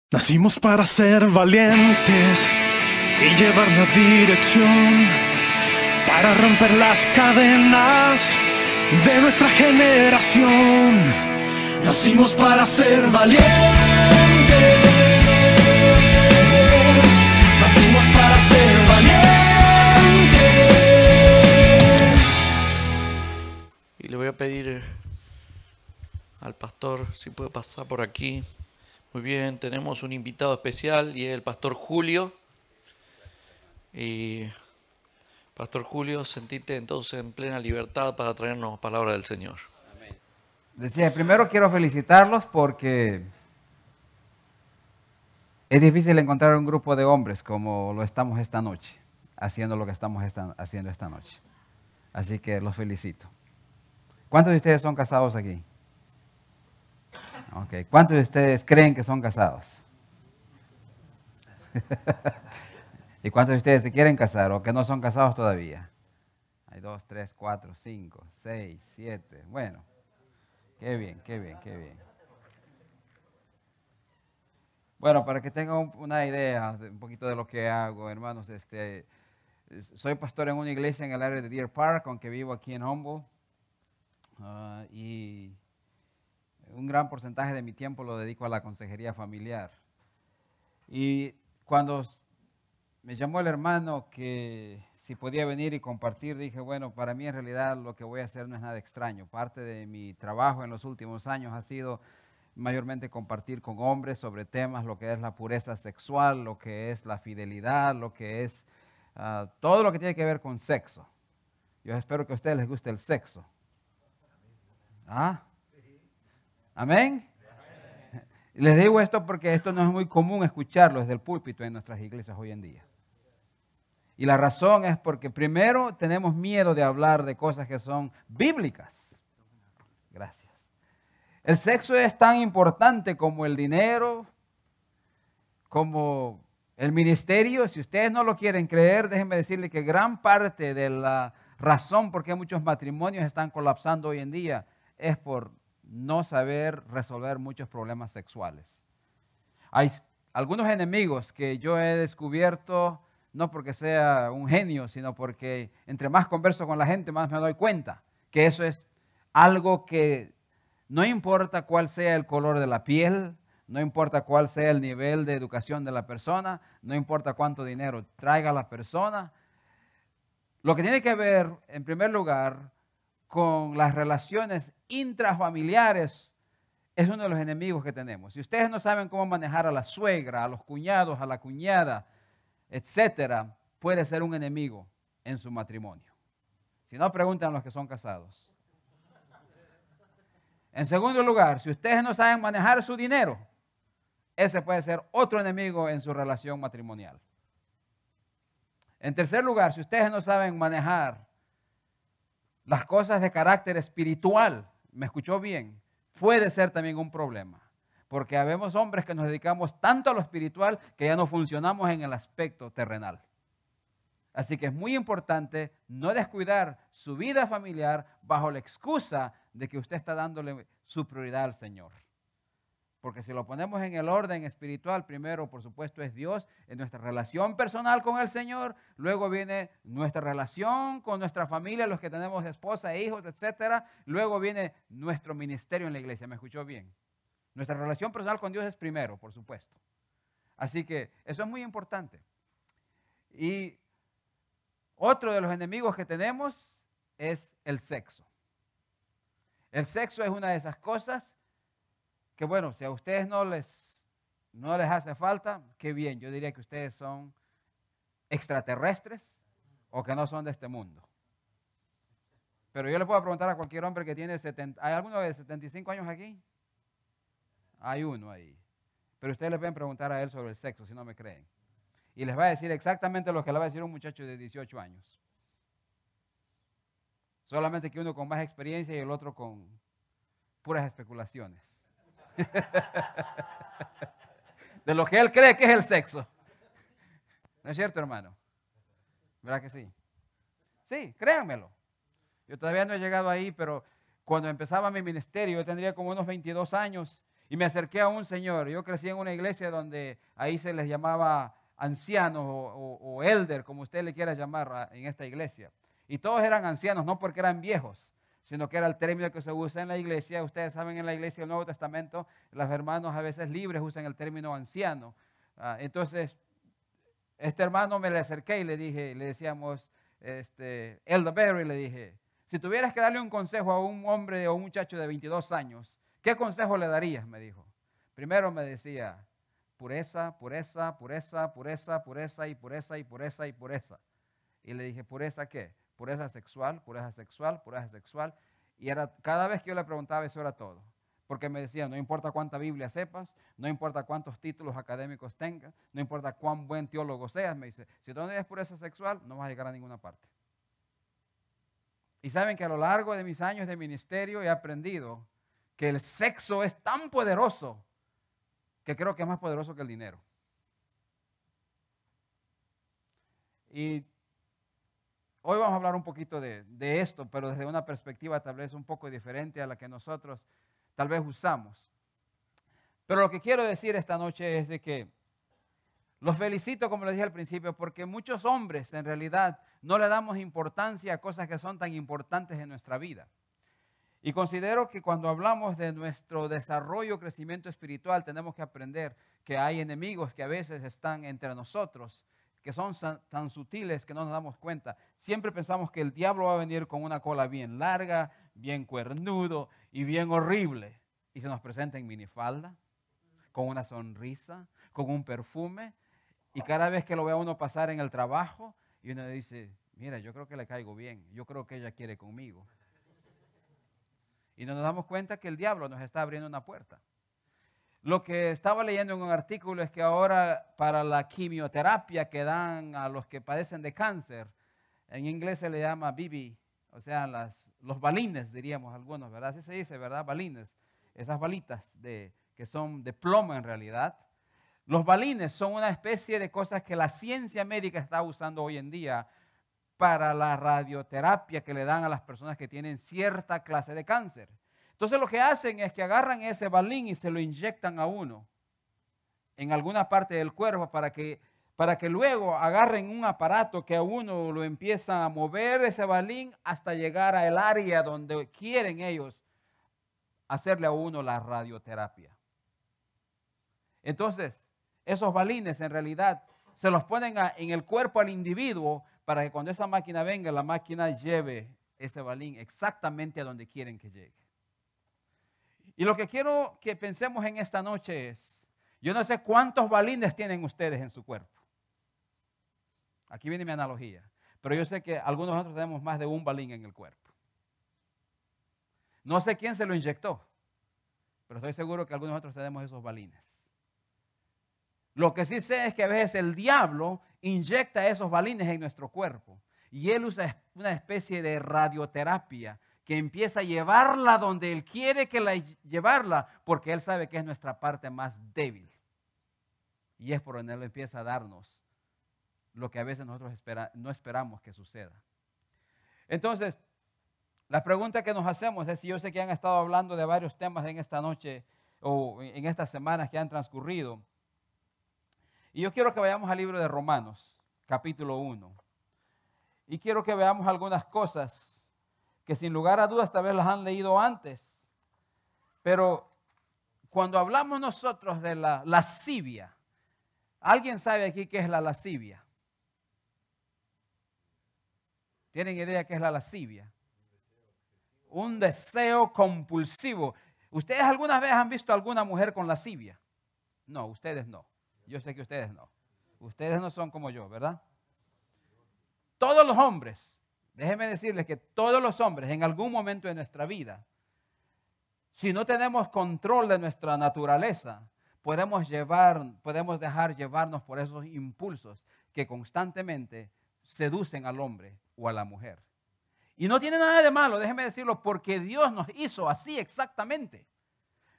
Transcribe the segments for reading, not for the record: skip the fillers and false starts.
Nacimos para ser valientes y llevar la dirección, para romper las cadenas de nuestra generación. Nacimos para ser valientes, nacimos para ser valientes. Y le voy a pedir al pastor si puede pasar por aquí. Muy bien, tenemos un invitado especial y es el pastor Julio. Y pastor Julio, sentite entonces en plena libertad para traernos palabra del Señor. Decía, primero quiero felicitarlos porque es difícil encontrar un grupo de hombres como lo estamos esta noche, haciendo lo que estamos haciendo esta noche. Así que los felicito. ¿Cuántos de ustedes son casados aquí? Okay. ¿Cuántos de ustedes creen que son casados? ¿Y cuántos de ustedes se quieren casar o que no son casados todavía? Hay 2, 3, 4, 5, 6, 7. Bueno, qué bien, qué bien, qué bien. Bueno, para que tengan una idea un poquito de lo que hago, hermanos, soy pastor en una iglesia en el área de Deer Park, aunque vivo aquí en Humboldt. Y un gran porcentaje de mi tiempo lo dedico a la consejería familiar. Y cuando me llamó el hermano que si podía venir y compartir, dije, bueno, para mí en realidad lo que voy a hacer no es nada extraño. Parte de mi trabajo en los últimos años ha sido mayormente compartir con hombres sobre temas, lo que es la pureza sexual, lo que es la fidelidad, lo que es todo lo que tiene que ver con sexo. Yo espero que a ustedes les guste el sexo. ¿Ah? ¿Amén? Les digo esto porque esto no es muy común escucharlo desde el púlpito en nuestras iglesias hoy en día. Y la razón es porque primero tenemos miedo de hablar de cosas que son bíblicas. Gracias. El sexo es tan importante como el dinero, como el ministerio. Si ustedes no lo quieren creer, déjenme decirles que gran parte de la razón por qué muchos matrimonios están colapsando hoy en día es por no saber resolver muchos problemas sexuales. Hay algunos enemigos que yo he descubierto, no porque sea un genio, sino porque entre más converso con la gente, más me doy cuenta que eso es algo que no importa cuál sea el color de la piel, no importa cuál sea el nivel de educación de la persona, no importa cuánto dinero traiga la persona. Lo que tiene que ver, en primer lugar, con las relaciones intrafamiliares es uno de los enemigos que tenemos. Si ustedes no saben cómo manejar a la suegra, a los cuñados, a la cuñada, etcétera, puede ser un enemigo en su matrimonio. Si no, pregunten a los que son casados. En segundo lugar, si ustedes no saben manejar su dinero, ese puede ser otro enemigo en su relación matrimonial. En tercer lugar, si ustedes no saben manejar las cosas de carácter espiritual, ¿me escuchó bien? Puede ser también un problema. Porque habemos hombres que nos dedicamos tanto a lo espiritual que ya no funcionamos en el aspecto terrenal. Así que es muy importante no descuidar su vida familiar bajo la excusa de que usted está dándole su prioridad al Señor. Porque si lo ponemos en el orden espiritual, primero, por supuesto, es Dios, en nuestra relación personal con el Señor. Luego viene nuestra relación con nuestra familia, los que tenemos esposa e hijos, etc. Luego viene nuestro ministerio en la iglesia. ¿Me escuchó bien? Nuestra relación personal con Dios es primero, por supuesto. Así que eso es muy importante. Y otro de los enemigos que tenemos es el sexo. El sexo es una de esas cosas que bueno, si a ustedes no les hace falta, qué bien. Yo diría que ustedes son extraterrestres o que no son de este mundo. Pero yo le puedo preguntar a cualquier hombre que tiene 70, ¿hay alguno de 75 años aquí? Hay uno ahí. Pero ustedes le pueden preguntar a él sobre el sexo si no me creen. Y les va a decir exactamente lo que le va a decir un muchacho de 18 años. Solamente que uno con más experiencia y el otro con puras especulaciones. De lo que él cree que es el sexo. ¿No es cierto, hermano? ¿Verdad que sí? Sí, créanmelo. Yo todavía no he llegado ahí, pero cuando empezaba mi ministerio, yo tendría como unos 22 años Y me acerqué a un señor. Yo crecí en una iglesia donde ahí se les llamaba ancianos o elder, como usted le quiera llamar en esta iglesia. Y todos eran ancianos, no porque eran viejos, sino que era el término que se usa en la iglesia. Ustedes saben, en la iglesia del Nuevo Testamento, los hermanos a veces libres usan el término anciano. Entonces, este hermano me le acerqué y le decíamos, Elder Berry, le dije, si tuvieras que darle un consejo a un hombre o un muchacho de 22 años, ¿qué consejo le darías? Me dijo. Primero me decía, pureza, pureza, pureza, pureza, pureza y pureza y pureza y pureza. Y le dije, ¿pureza qué? Pureza sexual, pureza sexual, pureza sexual. Y cada vez que yo le preguntaba, eso era todo. Porque me decía, no importa cuánta Biblia sepas, no importa cuántos títulos académicos tengas, no importa cuán buen teólogo seas, me dice, si tú no tienes pureza sexual, no vas a llegar a ninguna parte. Y saben que a lo largo de mis años de ministerio he aprendido que el sexo es tan poderoso que creo que es más poderoso que el dinero. Y hoy vamos a hablar un poquito de esto, pero desde una perspectiva tal vez un poco diferente a la que nosotros tal vez usamos. Pero lo que quiero decir esta noche es de que los felicito, como les dije al principio, porque muchos hombres en realidad no le damos importancia a cosas que son tan importantes en nuestra vida. Y considero que cuando hablamos de nuestro desarrollo, crecimiento espiritual, tenemos que aprender que hay enemigos que a veces están entre nosotros, que son tan sutiles que no nos damos cuenta. Siempre pensamos que el diablo va a venir con una cola bien larga, bien cuernudo y bien horrible. Y se nos presenta en minifalda, con una sonrisa, con un perfume. Y cada vez que lo ve a uno pasar en el trabajo, y uno dice, mira, yo creo que le caigo bien, yo creo que ella quiere conmigo. Y no nos damos cuenta que el diablo nos está abriendo una puerta. Lo que estaba leyendo en un artículo es que ahora para la quimioterapia que dan a los que padecen de cáncer, en inglés se le llama BB, o sea, los balines, diríamos algunos, ¿verdad? Así se dice, ¿verdad? Balines, esas balitas que son de plomo en realidad. Los balines son una especie de cosas que la ciencia médica está usando hoy en día para la radioterapia que le dan a las personas que tienen cierta clase de cáncer. Entonces lo que hacen es que agarran ese balín y se lo inyectan a uno en alguna parte del cuerpo para que luego agarren un aparato que a uno lo empieza a mover ese balín hasta llegar al área donde quieren ellos hacerle a uno la radioterapia. Entonces, esos balines en realidad se los ponen en el cuerpo al individuo para que cuando esa máquina venga, la máquina lleve ese balín exactamente a donde quieren que llegue. Y lo que quiero que pensemos en esta noche es, yo no sé cuántos balines tienen ustedes en su cuerpo. Aquí viene mi analogía. Pero yo sé que algunos de nosotros tenemos más de un balín en el cuerpo. No sé quién se lo inyectó, pero estoy seguro que algunos de nosotros tenemos esos balines. Lo que sí sé es que a veces el diablo inyecta esos balines en nuestro cuerpo. Y él usa una especie de radioterapia que empieza a llevarla donde él quiere llevarla, porque él sabe que es nuestra parte más débil. Y es por donde él empieza a darnos lo que a veces nosotros no esperamos que suceda. Entonces, la pregunta que nos hacemos es, si yo sé que han estado hablando de varios temas en esta noche o en estas semanas que han transcurrido, y yo quiero que vayamos al libro de Romanos, capítulo 1. Y quiero que veamos algunas cosas que sin lugar a dudas tal vez las han leído antes. Pero cuando hablamos nosotros de la lascivia, ¿alguien sabe aquí qué es la lascivia? ¿Tienen idea qué es la lascivia? Un deseo compulsivo. ¿Ustedes alguna vez han visto a alguna mujer con lascivia? No, ustedes no. Yo sé que ustedes no. Ustedes no son como yo, ¿verdad? Todos los hombres, déjenme decirles que todos los hombres en algún momento de nuestra vida, si no tenemos control de nuestra naturaleza, podemos dejar llevarnos por esos impulsos que constantemente seducen al hombre o a la mujer. Y no tiene nada de malo, déjenme decirlo, porque Dios nos hizo así exactamente.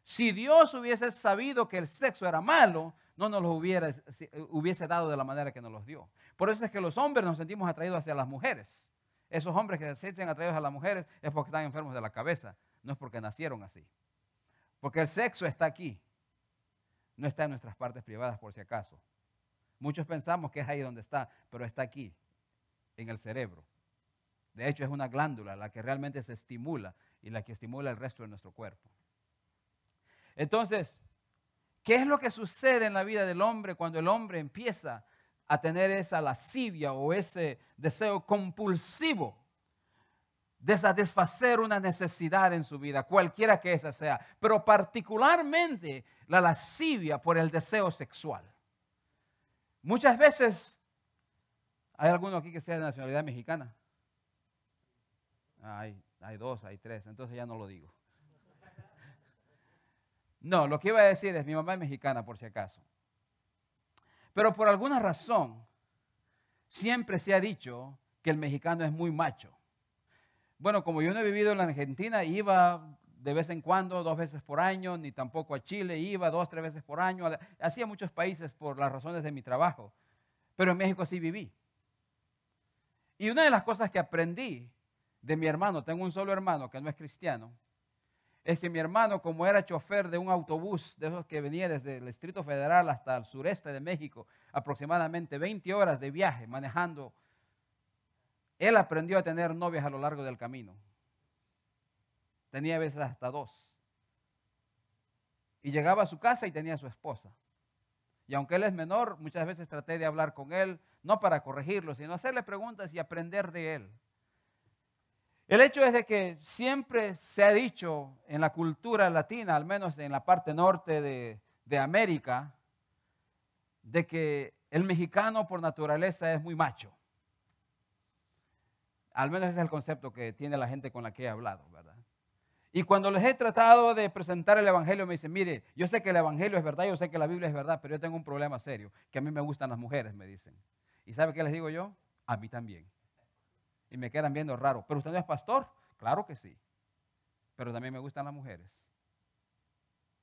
Si Dios hubiese sabido que el sexo era malo, no nos lo hubiese dado de la manera que nos los dio. Por eso es que los hombres nos sentimos atraídos hacia las mujeres. Esos hombres que se sienten atraídos a las mujeres es porque están enfermos de la cabeza, no es porque nacieron así. Porque el sexo está aquí. No está en nuestras partes privadas, por si acaso. Muchos pensamos que es ahí donde está, pero está aquí, en el cerebro. De hecho, es una glándula la que realmente se estimula y la que estimula el resto de nuestro cuerpo. Entonces, ¿qué es lo que sucede en la vida del hombre cuando el hombre empieza a tener esa lascivia o ese deseo compulsivo de satisfacer una necesidad en su vida, cualquiera que esa sea, pero particularmente la lascivia por el deseo sexual? Muchas veces, ¿hay alguno aquí que sea de nacionalidad mexicana? Hay dos, hay tres, entonces ya no lo digo. No, lo que iba a decir es, mi mamá es mexicana por si acaso. Pero por alguna razón, siempre se ha dicho que el mexicano es muy macho. Bueno, como yo no he vivido en la Argentina, iba de vez en cuando, 2 veces por año, ni tampoco a Chile, iba 2, 3 veces por año. Hacía muchos países por las razones de mi trabajo, pero en México sí viví. Y una de las cosas que aprendí de mi hermano, tengo un solo hermano que no es cristiano, es que mi hermano, como era chofer de un autobús, de esos que venía desde el Distrito Federal hasta el sureste de México, aproximadamente 20 horas de viaje manejando, él aprendió a tener novias a lo largo del camino. Tenía a veces hasta 2. Y llegaba a su casa y tenía a su esposa. Y aunque él es menor, muchas veces traté de hablar con él, no para corregirlo, sino hacerle preguntas y aprender de él. El hecho es de que siempre se ha dicho en la cultura latina, al menos en la parte norte de América, de que el mexicano por naturaleza es muy macho. Al menos ese es el concepto que tiene la gente con la que he hablado, ¿verdad? Y cuando les he tratado de presentar el evangelio, me dicen, mire, yo sé que el evangelio es verdad, yo sé que la Biblia es verdad, pero yo tengo un problema serio, que a mí me gustan las mujeres, me dicen. ¿Y sabe qué les digo yo? A mí también. Y me quedan viendo raro. ¿Pero usted no es pastor? Claro que sí. Pero también me gustan las mujeres.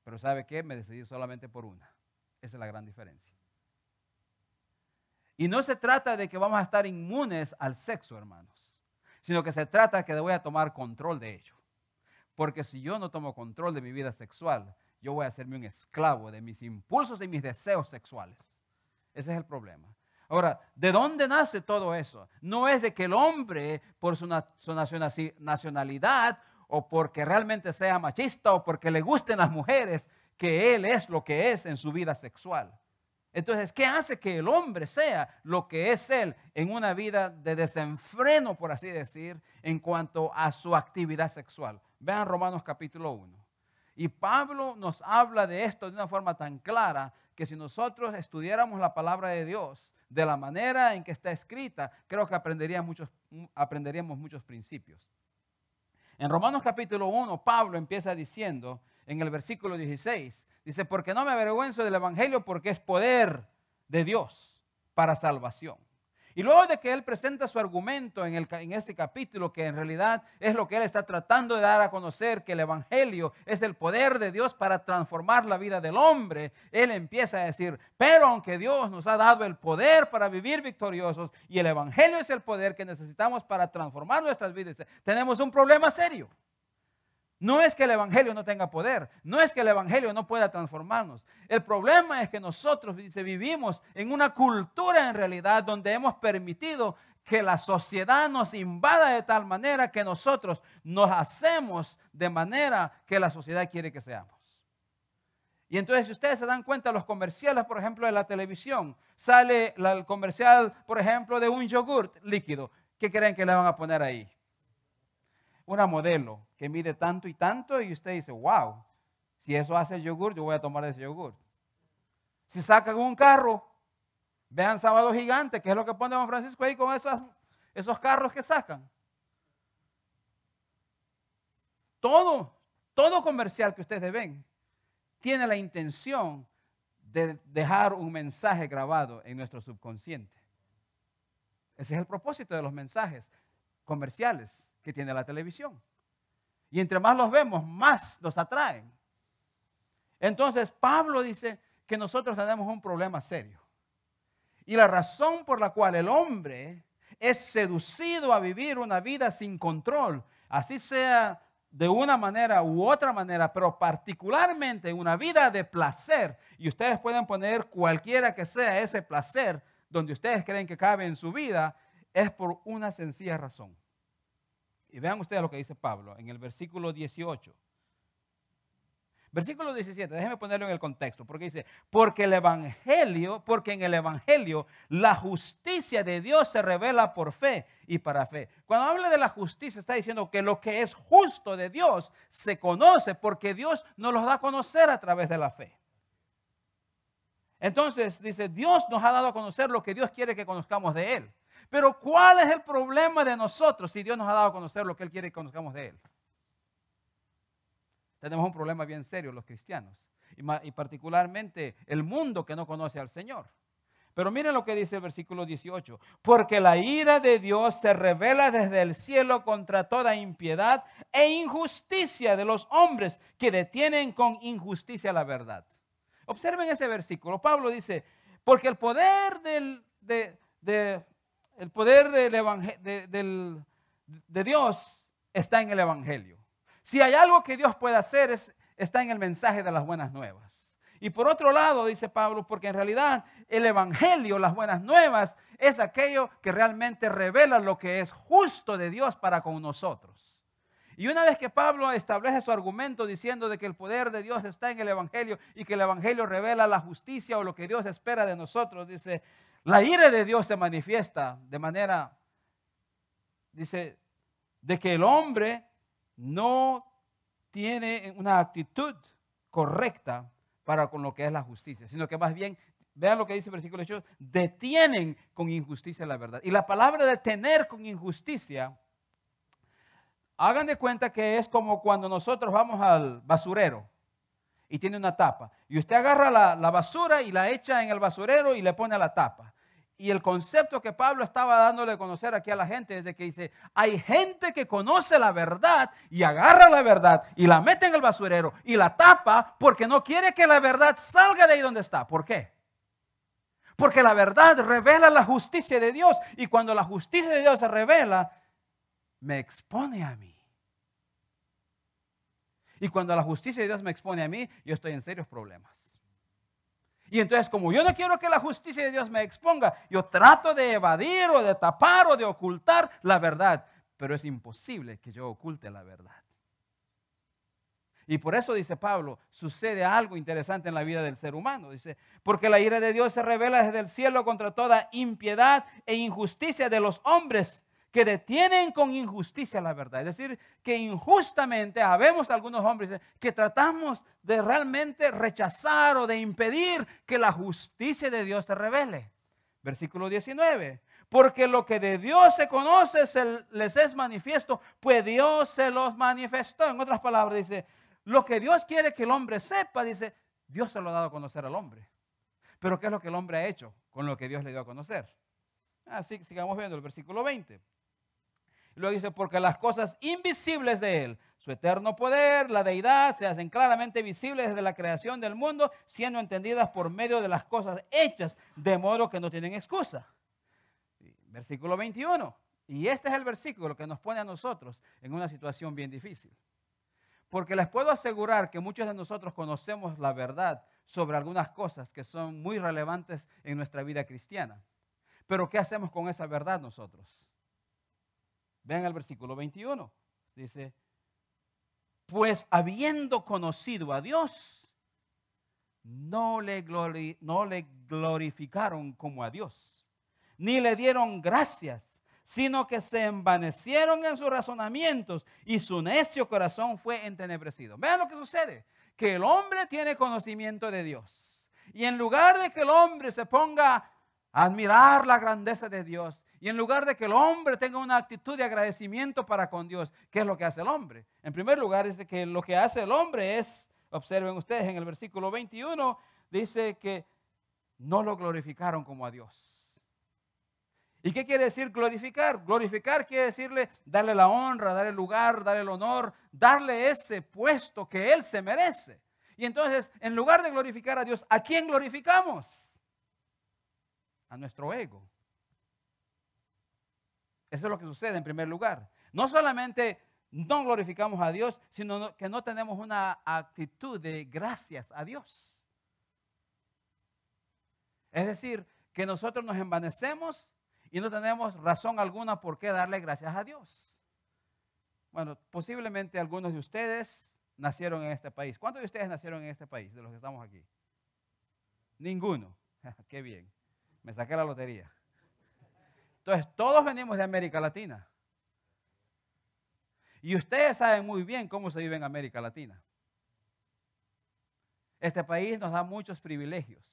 Pero ¿sabe qué? Me decidí solamente por una. Esa es la gran diferencia. Y no se trata de que vamos a estar inmunes al sexo, hermanos, sino que se trata de que voy a tomar control de ello. Porque si yo no tomo control de mi vida sexual, yo voy a hacerme un esclavo de mis impulsos y mis deseos sexuales. Ese es el problema. Ahora, ¿de dónde nace todo eso? No es de que el hombre, por su nacionalidad, o porque realmente sea machista, o porque le gusten las mujeres, que él es lo que es en su vida sexual. Entonces, ¿qué hace que el hombre sea lo que es él en una vida de desenfreno, por así decir, en cuanto a su actividad sexual? Vean Romanos capítulo 1. Y Pablo nos habla de esto de una forma tan clara que si nosotros estudiáramos la palabra de Dios de la manera en que está escrita, creo que aprenderíamos muchos principios. En Romanos capítulo 1, Pablo empieza diciendo, en el versículo 16, dice, porque no me avergüenzo del evangelio porque es poder de Dios para salvación. Y luego de que él presenta su argumento en este capítulo, que en realidad es lo que él está tratando de dar a conocer, que el evangelio es el poder de Dios para transformar la vida del hombre, él empieza a decir, pero aunque Dios nos ha dado el poder para vivir victoriosos y el evangelio es el poder que necesitamos para transformar nuestras vidas, tenemos un problema serio. No es que el evangelio no tenga poder, no es que el evangelio no pueda transformarnos. El problema es que nosotros vivimos en una cultura en realidad donde hemos permitido que la sociedad nos invada de tal manera que nosotros nos hacemos de manera que la sociedad quiere que seamos. Y entonces si ustedes se dan cuenta, los comerciales, por ejemplo, de la televisión, sale el comercial, por ejemplo, de un yogurt líquido. ¿Qué creen que le van a poner ahí? Una modelo que mide tanto y tanto y usted dice, wow, si eso hace el yogur, yo voy a tomar ese yogur. Si sacan un carro, vean Sábado Gigante, que es lo que pone Don Francisco ahí con esos carros que sacan. Todo comercial que ustedes ven tiene la intención de dejar un mensaje grabado en nuestro subconsciente. Ese es el propósito de los mensajes comerciales que tiene la televisión. Y entre más los vemos, más nos atraen. Entonces, Pablo dice que nosotros tenemos un problema serio. Y la razón por la cual el hombre es seducido a vivir una vida sin control, así sea de una manera u otra manera, pero particularmente una vida de placer, y ustedes pueden poner cualquiera que sea ese placer donde ustedes creen que cabe en su vida, es por una sencilla razón. Y vean ustedes lo que dice Pablo en el versículo 18. Versículo 17, déjenme ponerlo en el contexto, porque dice, porque en el Evangelio la justicia de Dios se revela por fe y para fe. Cuando habla de la justicia está diciendo que lo que es justo de Dios se conoce porque Dios nos lo da a conocer a través de la fe. Entonces dice, Dios nos ha dado a conocer lo que Dios quiere que conozcamos de Él. Pero ¿cuál es el problema de nosotros si Dios nos ha dado a conocer lo que Él quiere que conozcamos de Él? Tenemos un problema bien serio los cristianos y particularmente el mundo que no conoce al Señor. Pero miren lo que dice el versículo 18. Porque la ira de Dios se revela desde el cielo contra toda impiedad e injusticia de los hombres que detienen con injusticia la verdad. Observen ese versículo. Pablo dice, porque el poder de Dios está en el Evangelio. Si hay algo que Dios puede hacer, está en el mensaje de las buenas nuevas. Y por otro lado, dice Pablo, porque en realidad el Evangelio, las buenas nuevas, es aquello que realmente revela lo que es justo de Dios para con nosotros. Y una vez que Pablo establece su argumento diciendo de que el poder de Dios está en el Evangelio y que el Evangelio revela la justicia o lo que Dios espera de nosotros, dice, la ira de Dios se manifiesta de manera, dice, de que el hombre no tiene una actitud correcta para con lo que es la justicia, sino que más bien, vean lo que dice el versículo 8, detienen con injusticia la verdad. Y la palabra detener con injusticia, hagan de cuenta que es como cuando nosotros vamos al basurero y tiene una tapa. Y usted agarra la basura y la echa en el basurero y le pone la tapa. Y el concepto que Pablo estaba dándole a conocer aquí a la gente es de que dice, hay gente que conoce la verdad y agarra la verdad y la mete en el basurero y la tapa porque no quiere que la verdad salga de ahí donde está. ¿Por qué? Porque la verdad revela la justicia de Dios y cuando la justicia de Dios se revela, me expone a mí. Y cuando la justicia de Dios me expone a mí, yo estoy en serios problemas. Y entonces, como yo no quiero que la justicia de Dios me exponga, yo trato de evadir o de tapar o de ocultar la verdad. Pero es imposible que yo oculte la verdad. Y por eso, dice Pablo, sucede algo interesante en la vida del ser humano. Dice, porque la ira de Dios se revela desde el cielo contra toda impiedad e injusticia de los hombres que detienen con injusticia la verdad. Es decir, que injustamente habemos algunos hombres que tratamos de realmente rechazar o de impedir que la justicia de Dios se revele. Versículo 19. Porque lo que de Dios se conoce les es manifiesto, pues Dios se los manifestó. En otras palabras, dice, lo que Dios quiere que el hombre sepa, dice, Dios se lo ha dado a conocer al hombre. Pero ¿qué es lo que el hombre ha hecho con lo que Dios le dio a conocer? Así que sigamos viendo el versículo 20. Y luego dice, porque las cosas invisibles de Él, su eterno poder, la deidad, se hacen claramente visibles desde la creación del mundo, siendo entendidas por medio de las cosas hechas, de modo que no tienen excusa. Versículo 21. Y este es el versículo que nos pone a nosotros en una situación bien difícil. Porque les puedo asegurar que muchos de nosotros conocemos la verdad sobre algunas cosas que son muy relevantes en nuestra vida cristiana. Pero ¿qué hacemos con esa verdad nosotros? Vean el versículo 21. Dice, pues habiendo conocido a Dios, no le glorificaron como a Dios, ni le dieron gracias, sino que se envanecieron en sus razonamientos y su necio corazón fue entenebrecido. Vean lo que sucede, que el hombre tiene conocimiento de Dios. Y en lugar de que el hombre se ponga a admirar la grandeza de Dios, y en lugar de que el hombre tenga una actitud de agradecimiento para con Dios, ¿qué es lo que hace el hombre? En primer lugar, dice que lo que hace el hombre es, observen ustedes en el versículo 21, dice que no lo glorificaron como a Dios. ¿Y qué quiere decir glorificar? Glorificar quiere decirle darle la honra, darle el lugar, darle el honor, darle ese puesto que Él se merece. Y entonces, en lugar de glorificar a Dios, ¿a quién glorificamos? A nuestro ego. Eso es lo que sucede en primer lugar. No solamente no glorificamos a Dios, sino que no tenemos una actitud de gracias a Dios. Es decir, que nosotros nos envanecemos y no tenemos razón alguna por qué darle gracias a Dios. Bueno, posiblemente algunos de ustedes nacieron en este país. ¿Cuántos de ustedes nacieron en este país, de los que estamos aquí? Ninguno. Qué bien. Me saqué la lotería. Entonces, todos venimos de América Latina. Y ustedes saben muy bien cómo se vive en América Latina. Este país nos da muchos privilegios.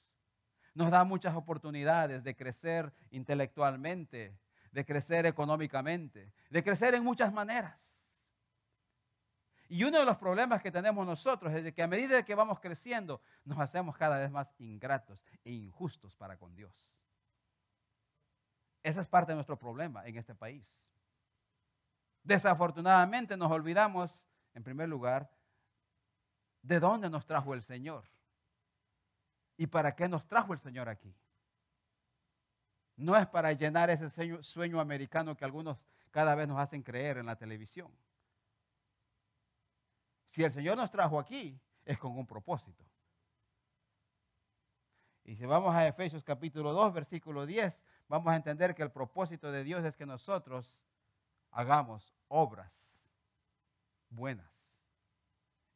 Nos da muchas oportunidades de crecer intelectualmente, de crecer económicamente, de crecer en muchas maneras. Y uno de los problemas que tenemos nosotros es de que a medida que vamos creciendo, nos hacemos cada vez más ingratos e injustos para con Dios. Esa es parte de nuestro problema en este país. Desafortunadamente nos olvidamos, en primer lugar, de dónde nos trajo el Señor y para qué nos trajo el Señor aquí. No es para llenar ese sueño americano que algunos cada vez nos hacen creer en la televisión. Si el Señor nos trajo aquí, es con un propósito. Y si vamos a Efesios capítulo 2, versículo 10, vamos a entender que el propósito de Dios es que nosotros hagamos obras buenas.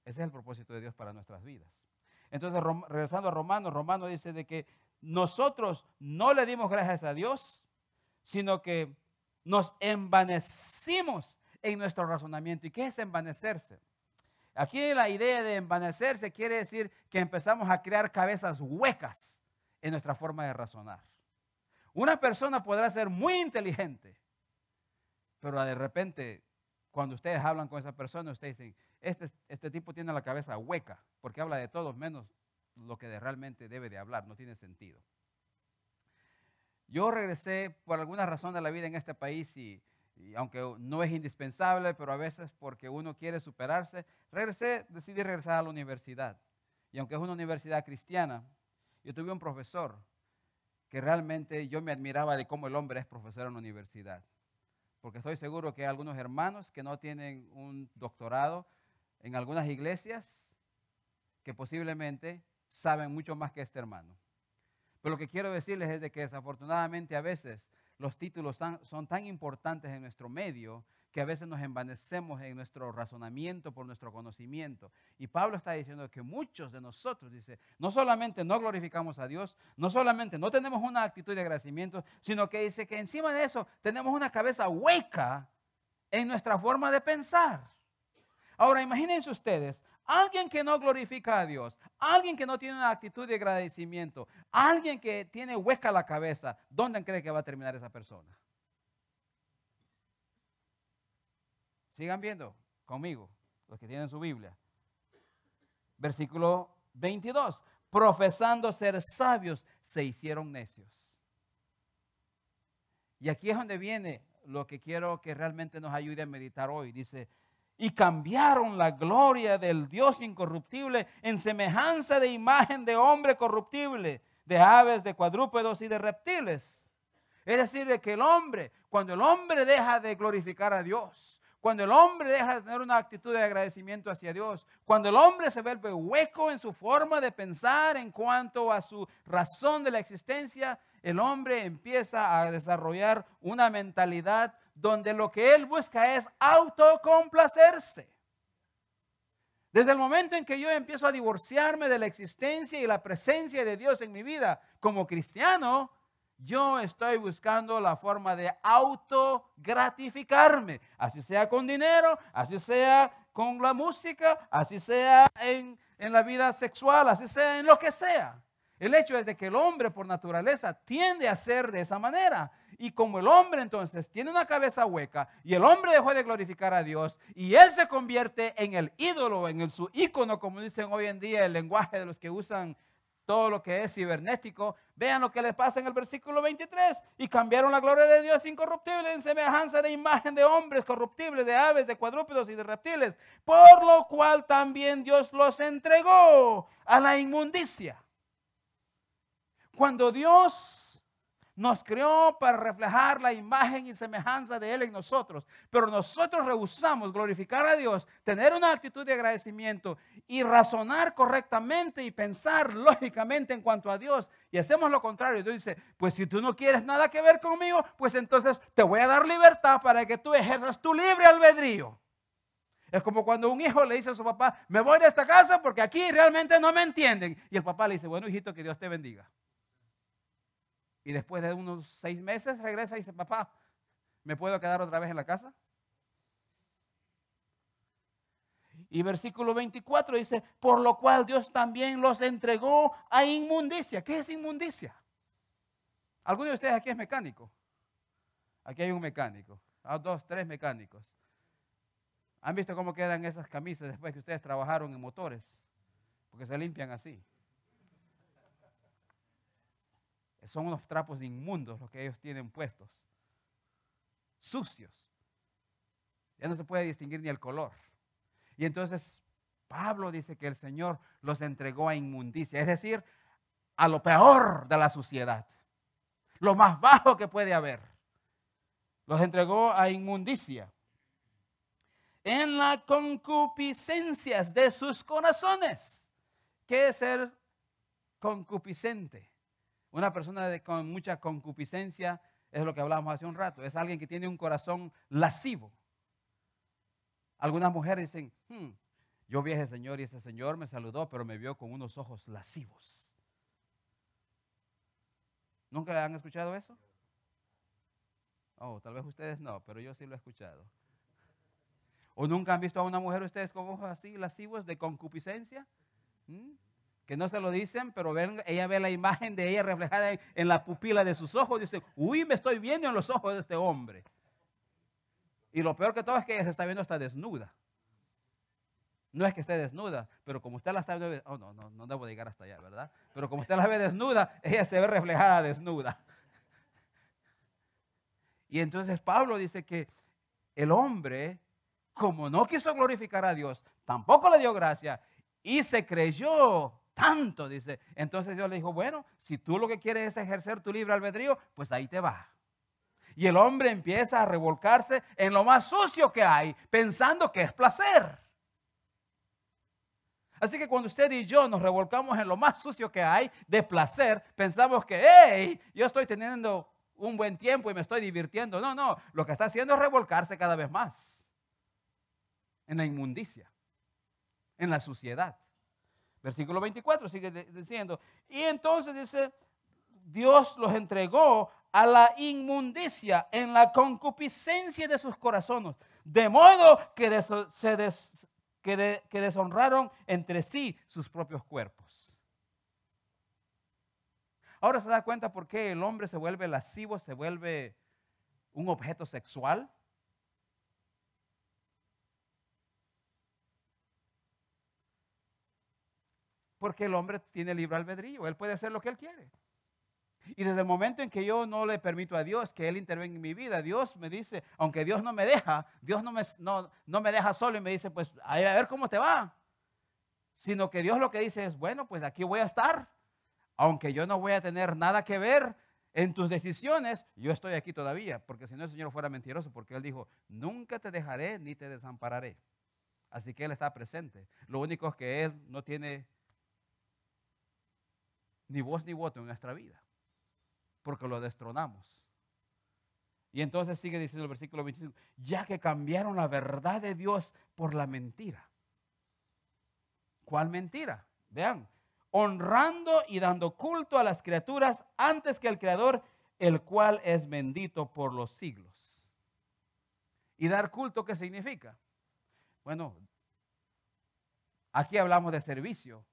Ese es el propósito de Dios para nuestras vidas. Entonces, regresando a Romanos dice de que nosotros no le dimos gracias a Dios, sino que nos envanecimos en nuestro razonamiento. ¿Y qué es envanecerse? Aquí la idea de envanecerse quiere decir que empezamos a crear cabezas huecas en nuestra forma de razonar. Una persona podrá ser muy inteligente, pero de repente, cuando ustedes hablan con esa persona, ustedes dicen, este tipo tiene la cabeza hueca, porque habla de todo menos lo que realmente debe de hablar, no tiene sentido. Yo regresé por alguna razón de la vida en este país y aunque no es indispensable, pero a veces porque uno quiere superarse, decidí regresar a la universidad. Y aunque es una universidad cristiana, yo tuve un profesor que realmente yo me admiraba de cómo el hombre es profesor en la universidad. Porque estoy seguro que hay algunos hermanos que no tienen un doctorado en algunas iglesias que posiblemente saben mucho más que este hermano. Pero lo que quiero decirles es de que desafortunadamente a veces los títulos son tan importantes en nuestro medio que a veces nos envanecemos en nuestro razonamiento por nuestro conocimiento. Y Pablo está diciendo que muchos de nosotros, dice, no solamente no glorificamos a Dios, no solamente no tenemos una actitud de agradecimiento, sino que dice que encima de eso tenemos una cabeza hueca en nuestra forma de pensar. Ahora imagínense ustedes, alguien que no glorifica a Dios, alguien que no tiene una actitud de agradecimiento, alguien que tiene hueca la cabeza, ¿dónde cree que va a terminar esa persona? Sigan viendo conmigo, los que tienen su Biblia. Versículo 22. Profesando ser sabios, se hicieron necios. Y aquí es donde viene lo que quiero que realmente nos ayude a meditar hoy. Dice, y cambiaron la gloria del Dios incorruptible en semejanza de imagen de hombre corruptible, de aves, de cuadrúpedos y de reptiles. Es decir, de que el hombre, cuando el hombre deja de glorificar a Dios, cuando el hombre deja de tener una actitud de agradecimiento hacia Dios, cuando el hombre se vuelve hueco en su forma de pensar en cuanto a su razón de la existencia, el hombre empieza a desarrollar una mentalidad donde lo que él busca es autocomplacerse. Desde el momento en que yo empiezo a divorciarme de la existencia y la presencia de Dios en mi vida como cristiano, yo estoy buscando la forma de autogratificarme, así sea con dinero, así sea con la música, así sea en la vida sexual, así sea en lo que sea. El hecho es de que el hombre por naturaleza tiende a ser de esa manera. Y como el hombre entonces tiene una cabeza hueca y el hombre dejó de glorificar a Dios y él se convierte en el ídolo, en su ícono, como dicen hoy en día el lenguaje de los que usan todo lo que es cibernético, vean lo que les pasa en el versículo 23. Y cambiaron la gloria de Dios incorruptible en semejanza de imagen de hombres corruptibles, de aves, de cuadrúpedos y de reptiles, por lo cual también Dios los entregó a la inmundicia. Cuando Dios Nos creó para reflejar la imagen y semejanza de Él en nosotros. Pero nosotros rehusamos glorificar a Dios, tener una actitud de agradecimiento y razonar correctamente y pensar lógicamente en cuanto a Dios. Y hacemos lo contrario. Dios dice, pues si tú no quieres nada que ver conmigo, pues entonces te voy a dar libertad para que tú ejerzas tu libre albedrío. Es como cuando un hijo le dice a su papá, me voy de esta casa porque aquí realmente no me entienden. Y el papá le dice, bueno, hijito, que Dios te bendiga. Y después de unos 6 meses regresa y dice, papá, ¿me puedo quedar otra vez en la casa? Y versículo 24 dice, por lo cual Dios también los entregó a inmundicia. ¿Qué es inmundicia? ¿Alguno de ustedes aquí es mecánico? Aquí hay un mecánico, 2, 3 mecánicos. ¿Han visto cómo quedan esas camisas después que ustedes trabajaron en motores? Porque se limpian así. Son unos trapos inmundos los que ellos tienen puestos. Sucios. Ya no se puede distinguir ni el color. Y entonces Pablo dice que el Señor los entregó a inmundicia. Es decir, a lo peor de la suciedad. Lo más bajo que puede haber. Los entregó a inmundicia. En las concupiscencias de sus corazones. ¿Qué es ser concupiscente? Una persona con mucha concupiscencia es lo que hablábamos hace un rato. Es alguien que tiene un corazón lascivo. Algunas mujeres dicen, yo vi a ese señor y ese señor me saludó, pero me vio con unos ojos lascivos. ¿Nunca han escuchado eso? Oh, tal vez ustedes no, pero yo sí lo he escuchado. ¿O nunca han visto a una mujer ustedes con ojos así lascivos de concupiscencia? Que no se lo dicen, pero ella ve la imagen de ella reflejada en la pupila de sus ojos. Dice, uy, me estoy viendo en los ojos de este hombre. Y lo peor que todo es que ella se está viendo hasta desnuda. No es que esté desnuda, pero como usted la está viendo, oh, no debo llegar hasta allá, ¿verdad? Pero como usted la ve desnuda, ella se ve reflejada desnuda. Y entonces Pablo dice que el hombre, como no quiso glorificar a Dios, tampoco le dio gracia y se creyó tanto, dice. Entonces Dios le dijo, bueno, si tú lo que quieres es ejercer tu libre albedrío, pues ahí te va. Y el hombre empieza a revolcarse en lo más sucio que hay, pensando que es placer. Así que cuando usted y yo nos revolcamos en lo más sucio que hay de placer, pensamos que, hey, yo estoy teniendo un buen tiempo y me estoy divirtiendo. No, lo que está haciendo es revolcarse cada vez más en la inmundicia, en la suciedad. Versículo 24 sigue diciendo, y entonces dice, Dios los entregó a la inmundicia en la concupiscencia de sus corazones, de modo que deshonraron entre sí sus propios cuerpos. Ahora se da cuenta por qué el hombre se vuelve lascivo, se vuelve un objeto sexual. Porque el hombre tiene libre albedrío, él puede hacer lo que él quiere. Y desde el momento en que yo no le permito a Dios que Él intervenga en mi vida, Dios me dice, aunque Dios no me deja, Dios no me deja solo y me dice, pues a ver cómo te va. Sino que Dios lo que dice es, bueno, pues aquí voy a estar. Aunque yo no voy a tener nada que ver en tus decisiones, yo estoy aquí todavía. Porque si no el Señor fuera mentiroso, porque Él dijo, nunca te dejaré ni te desampararé. Así que Él está presente. Lo único es que Él no tiene ni voz ni voto en nuestra vida. Porque lo destronamos. Y entonces sigue diciendo el versículo 25, ya que cambiaron la verdad de Dios por la mentira. ¿Cuál mentira? Vean, honrando y dando culto a las criaturas antes que al Creador, el cual es bendito por los siglos. ¿Y dar culto qué significa? Bueno, aquí hablamos de servicio,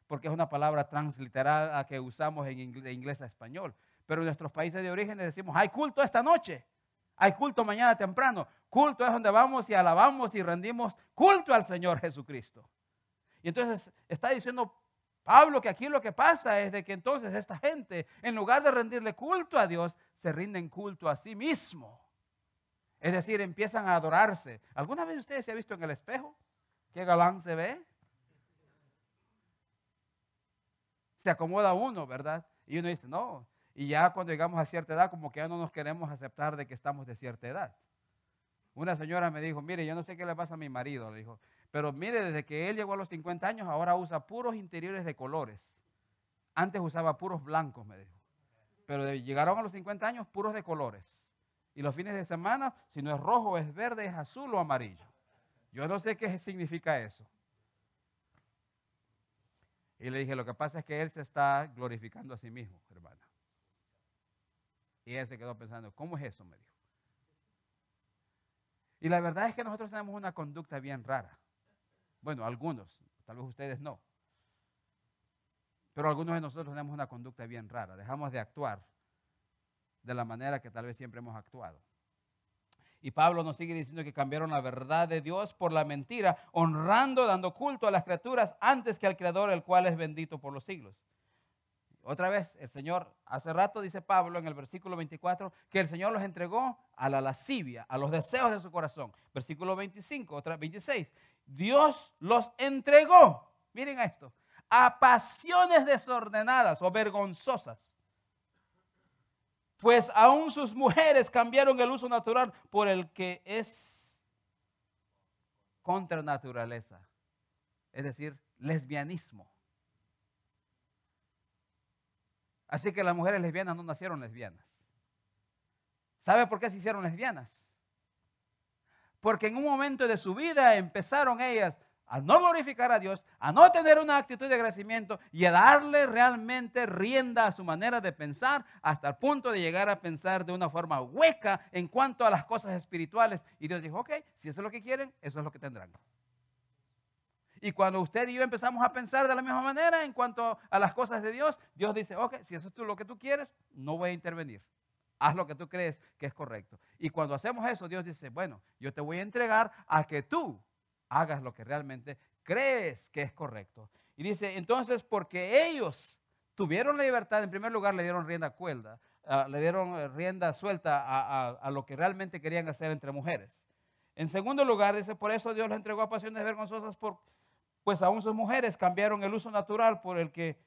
porque es una palabra transliterada que usamos de inglés a español. Pero en nuestros países de origen decimos, hay culto esta noche, hay culto mañana temprano. Culto es donde vamos y alabamos y rendimos culto al Señor Jesucristo. Y entonces está diciendo Pablo que aquí lo que pasa es de que entonces esta gente, en lugar de rendirle culto a Dios, se rinden culto a sí mismo. Es decir, empiezan a adorarse. ¿Alguna vez usted se ha visto en el espejo? ¿Qué galán se ve? Se acomoda uno, ¿verdad? Y uno dice, no, y ya cuando llegamos a cierta edad, como que ya no nos queremos aceptar de que estamos de cierta edad. Una señora me dijo, mire, yo no sé qué le pasa a mi marido, le dijo, pero mire, desde que él llegó a los 50 años, ahora usa puros interiores de colores. Antes usaba puros blancos, me dijo. Pero llegaron a los 50 años, puros de colores. Y los fines de semana, si no es rojo, es verde, es azul o amarillo. Yo no sé qué significa eso. Y le dije, lo que pasa es que él se está glorificando a sí mismo, hermana. Y él se quedó pensando, ¿cómo es eso? Me dijo. Y la verdad es que nosotros tenemos una conducta bien rara. Bueno, algunos, tal vez ustedes no. Pero algunos de nosotros tenemos una conducta bien rara. Dejamos de actuar de la manera que tal vez siempre hemos actuado. Y Pablo nos sigue diciendo que cambiaron la verdad de Dios por la mentira, honrando, dando culto a las criaturas antes que al Creador, el cual es bendito por los siglos. Otra vez, el Señor, hace rato dice Pablo en el versículo 24, que el Señor los entregó a la lascivia, a los deseos de su corazón. Versículo 25, 26, Dios los entregó, miren esto, a pasiones desordenadas o vergonzosas. Pues aún sus mujeres cambiaron el uso natural por el que es contra naturaleza, es decir, lesbianismo. Así que las mujeres lesbianas no nacieron lesbianas. ¿Sabe por qué se hicieron lesbianas? Porque en un momento de su vida empezaron ellas a no glorificar a Dios, a no tener una actitud de agradecimiento y a darle realmente rienda a su manera de pensar hasta el punto de llegar a pensar de una forma hueca en cuanto a las cosas espirituales. Y Dios dijo, ok, si eso es lo que quieren, eso es lo que tendrán. Y cuando usted y yo empezamos a pensar de la misma manera en cuanto a las cosas de Dios, Dios dice, ok, si eso es lo que tú quieres, no voy a intervenir. Haz lo que tú crees que es correcto. Y cuando hacemos eso, Dios dice, bueno, yo te voy a entregar a que tú hagas lo que realmente crees que es correcto. Y dice, entonces, porque ellos tuvieron la libertad, en primer lugar le dieron rienda suelta a lo que realmente querían hacer entre mujeres. En segundo lugar, dice, por eso Dios los entregó a pasiones vergonzosas, pues aún sus mujeres cambiaron el uso natural por el que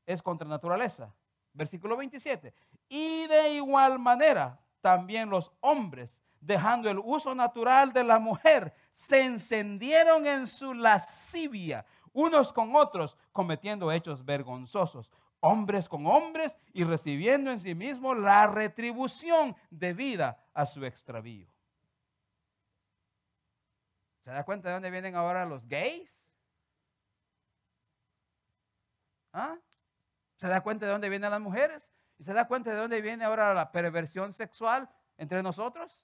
es contra naturaleza. Versículo 27. Y de igual manera, también los hombres, dejando el uso natural de la mujer, se encendieron en su lascivia, unos con otros, cometiendo hechos vergonzosos, hombres con hombres, y recibiendo en sí mismos la retribución debida a su extravío. ¿Se da cuenta de dónde vienen ahora los gays? ¿Ah? ¿Se da cuenta de dónde vienen las mujeres? ¿Y se da cuenta de dónde viene ahora la perversión sexual entre nosotros?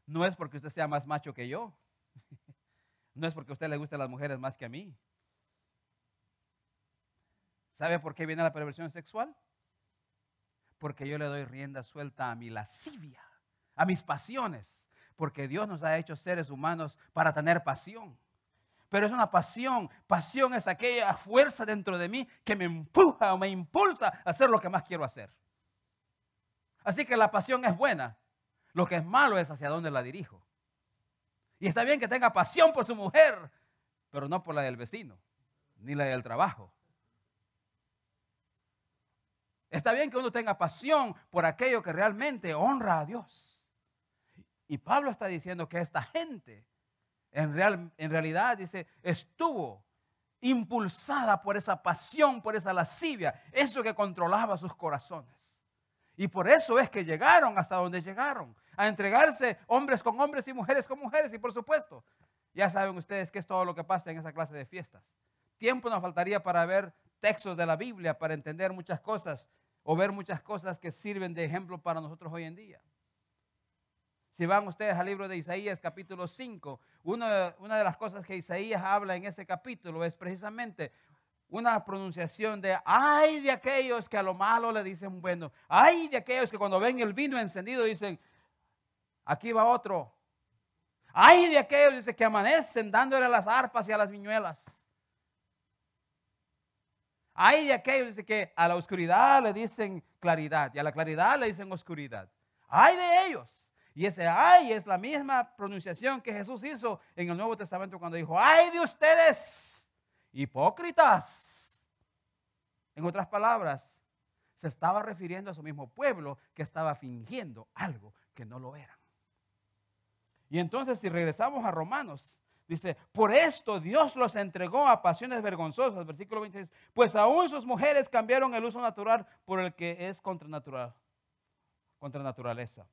No es porque usted sea más macho que yo. No es porque a usted le gusten las mujeres más que a mí. ¿Sabe por qué viene la perversión sexual? Porque yo le doy rienda suelta a mi lascivia, a mis pasiones. Porque Dios nos ha hecho seres humanos para tener pasión. Pero es una pasión. Pasión es aquella fuerza dentro de mí que me empuja o me impulsa a hacer lo que más quiero hacer. Así que la pasión es buena. Lo que es malo es hacia dónde la dirijo. Y está bien que tenga pasión por su mujer, pero no por la del vecino, ni la del trabajo. Está bien que uno tenga pasión por aquello que realmente honra a Dios. Y Pablo está diciendo que esta gente, en realidad, dice, estuvo impulsada por esa pasión, por esa lascivia, eso que controlaba sus corazones. Y por eso es que llegaron hasta donde llegaron, a entregarse hombres con hombres y mujeres con mujeres. Y por supuesto, ya saben ustedes que es todo lo que pasa en esa clase de fiestas. Tiempo nos faltaría para ver textos de la Biblia, para entender muchas cosas o ver muchas cosas que sirven de ejemplo para nosotros hoy en día. Si van ustedes al libro de Isaías capítulo 5, una de las cosas que Isaías habla en ese capítulo es precisamente una pronunciación de ay de aquellos que a lo malo le dicen bueno, ay de aquellos que cuando ven el vino encendido dicen aquí va otro, ay de aquellos dice, que amanecen dándole a las arpas y a las viñuelas, ay de aquellos dice, que a la oscuridad le dicen claridad y a la claridad le dicen oscuridad, ay de ellos. Y ese ay es la misma pronunciación que Jesús hizo en el Nuevo Testamento cuando dijo ay de ustedes hipócritas. En otras palabras, se estaba refiriendo a su mismo pueblo que estaba fingiendo algo que no lo eran. Y entonces, si regresamos a Romanos, dice, por esto Dios los entregó a pasiones vergonzosas, versículo 26, pues aún sus mujeres cambiaron el uso natural por el que es contra naturaleza.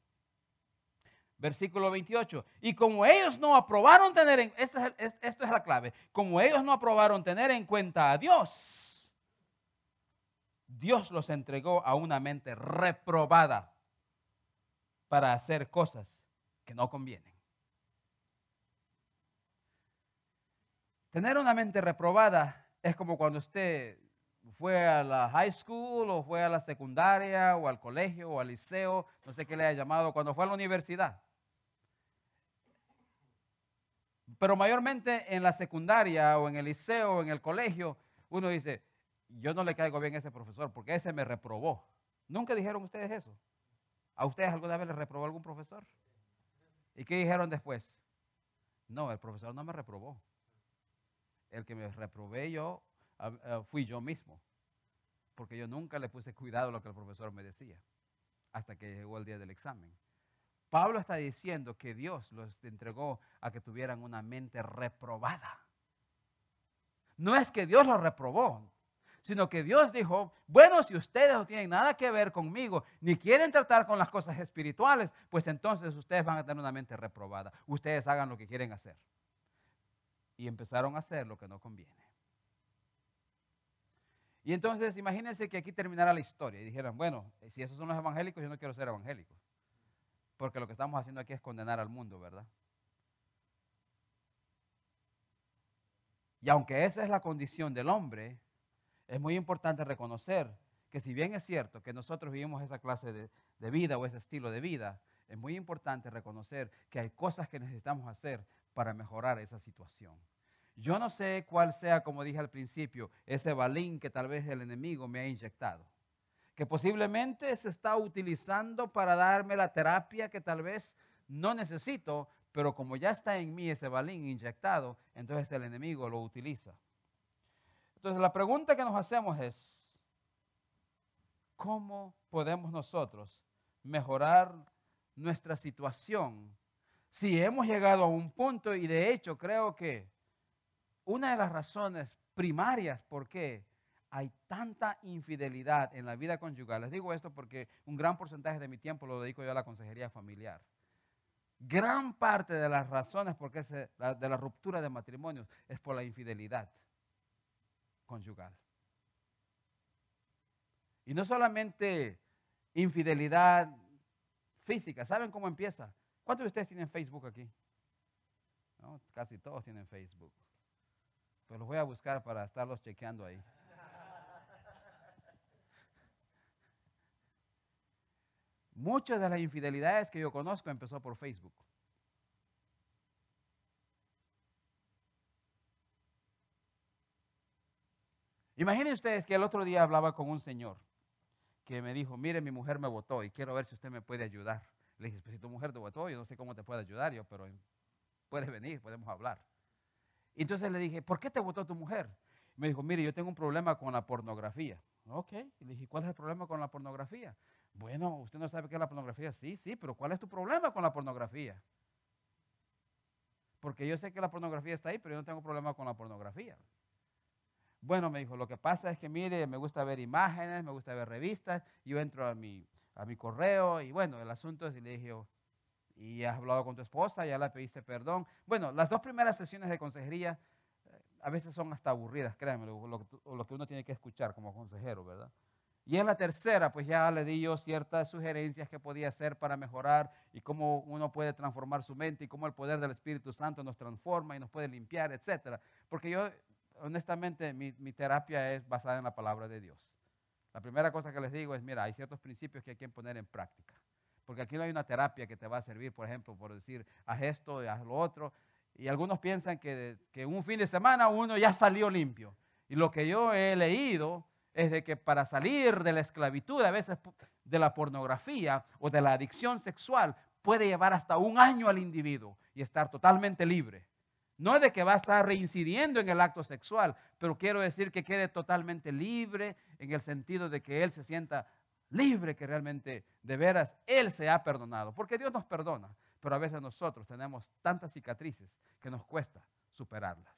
Versículo 28, y como ellos no aprobaron tener, esto es la clave, como ellos no aprobaron tener en cuenta a Dios, Dios los entregó a una mente reprobada para hacer cosas que no convienen. Tener una mente reprobada es como cuando usted fue a la high school o fue a la secundaria o al colegio o al liceo, no sé qué le haya llamado, cuando fue a la universidad. Pero mayormente en la secundaria o en el liceo o en el colegio, uno dice, yo no le caigo bien a ese profesor porque ese me reprobó. ¿Nunca dijeron ustedes eso? ¿A ustedes alguna vez les reprobó algún profesor? ¿Y qué dijeron después? No, el profesor no me reprobó. El que me reprobé yo fui yo mismo, porque yo nunca le puse cuidado a lo que el profesor me decía, hasta que llegó el día del examen. Pablo está diciendo que Dios los entregó a que tuvieran una mente reprobada. No es que Dios los reprobó, sino que Dios dijo, bueno, si ustedes no tienen nada que ver conmigo, ni quieren tratar con las cosas espirituales, pues entonces ustedes van a tener una mente reprobada. Ustedes hagan lo que quieren hacer. Y empezaron a hacer lo que no conviene. Y entonces imagínense que aquí terminara la historia y dijeran, bueno, si esos son los evangélicos, yo no quiero ser evangélico. Porque lo que estamos haciendo aquí es condenar al mundo, ¿verdad? Y aunque esa es la condición del hombre, es muy importante reconocer que si bien es cierto que nosotros vivimos esa clase de vida o ese estilo de vida, es muy importante reconocer que hay cosas que necesitamos hacer para mejorar esa situación. Yo no sé cuál sea, como dije al principio, ese balín que tal vez el enemigo me ha inyectado, que posiblemente se está utilizando para darme la terapia que tal vez no necesito, pero como ya está en mí ese balín inyectado, entonces el enemigo lo utiliza. Entonces la pregunta que nos hacemos es, ¿cómo podemos nosotros mejorar nuestra situación si hemos llegado a un punto? Y de hecho creo que una de las razones primarias por qué hay tanta infidelidad en la vida conyugal, les digo esto porque un gran porcentaje de mi tiempo lo dedico yo a la consejería familiar. Gran parte de las razones por qué de la ruptura de matrimonios es por la infidelidad conyugal. Y no solamente infidelidad física, ¿saben cómo empieza? ¿Cuántos de ustedes tienen Facebook aquí? ¿No? Casi todos tienen Facebook. Pero los voy a buscar para estarlos chequeando ahí. Muchas de las infidelidades que yo conozco empezó por Facebook. Imaginen ustedes que el otro día hablaba con un señor que me dijo, mire, mi mujer me votó y quiero ver si usted me puede ayudar. Le dije, pues si tu mujer te votó, yo no sé cómo te puedo ayudar yo, pero puedes venir, podemos hablar. Y entonces le dije, ¿por qué te votó tu mujer? Me dijo, mire, yo tengo un problema con la pornografía. Ok, y le dije, ¿cuál es el problema con la pornografía? Bueno, ¿usted no sabe qué es la pornografía? Sí, pero ¿cuál es tu problema con la pornografía? Porque yo sé que la pornografía está ahí, pero yo no tengo problema con la pornografía. Bueno, me dijo, lo que pasa es que, mire, me gusta ver imágenes, me gusta ver revistas, yo entro a mi correo y bueno, el asunto es, y le dije, ¿y has hablado con tu esposa? ¿Ya le pediste perdón? Bueno, las dos primeras sesiones de consejería a veces son hasta aburridas, créanme, lo que uno tiene que escuchar como consejero, ¿verdad? Y en la tercera, pues ya le di yo ciertas sugerencias que podía hacer para mejorar y cómo uno puede transformar su mente y cómo el poder del Espíritu Santo nos transforma y nos puede limpiar, etcétera. Porque yo, honestamente, mi terapia es basada en la palabra de Dios. La primera cosa que les digo es, mira, hay ciertos principios que hay que poner en práctica. Porque aquí no hay una terapia que te va a servir, por ejemplo, por decir, haz esto y haz lo otro. Y algunos piensan que un fin de semana uno ya salió limpio. Y lo que yo he leído es de que para salir de la esclavitud, a veces de la pornografía o de la adicción sexual, puede llevar hasta un año al individuo y estar totalmente libre. No es de que va a estar reincidiendo en el acto sexual, pero quiero decir que quede totalmente libre en el sentido de que él se sienta libre, que realmente de veras él se ha perdonado. Porque Dios nos perdona, pero a veces nosotros tenemos tantas cicatrices que nos cuesta superarlas.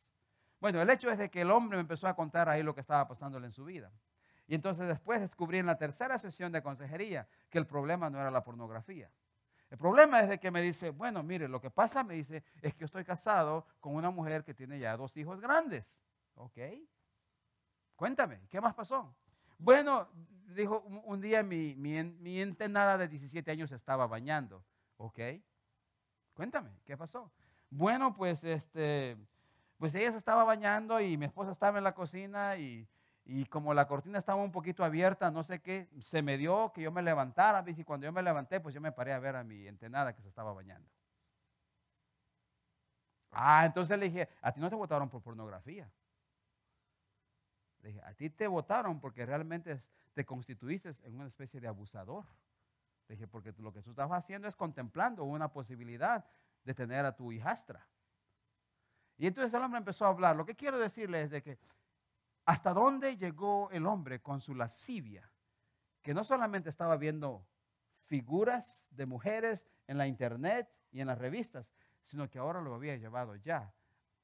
Bueno, el hecho es de que el hombre me empezó a contar ahí lo que estaba pasándole en su vida. Y entonces después descubrí en la tercera sesión de consejería que el problema no era la pornografía. El problema es de que me dice, bueno, mire, lo que pasa, me dice, es que yo estoy casado con una mujer que tiene ya 2 hijos grandes. Ok, cuéntame, ¿qué más pasó? Bueno, dijo, un día mi entenada de 17 años se estaba bañando. Ok, cuéntame, ¿qué pasó? Bueno, pues ella se estaba bañando y mi esposa estaba en la cocina y como la cortina estaba un poquito abierta, no sé qué, se me dio que yo me levantara, y cuando yo me levanté, pues yo me paré a ver a mi entenada que se estaba bañando. Entonces le dije, a ti no te votaron por pornografía. Le dije, a ti te votaron porque realmente te constituiste en una especie de abusador. Le dije, porque lo que tú estabas haciendo es contemplando una posibilidad de tener a tu hijastra. Y entonces el hombre empezó a hablar. Lo que quiero decirle es de que hasta dónde llegó el hombre con su lascivia, que no solamente estaba viendo figuras de mujeres en la internet y en las revistas, sino que ahora lo había llevado ya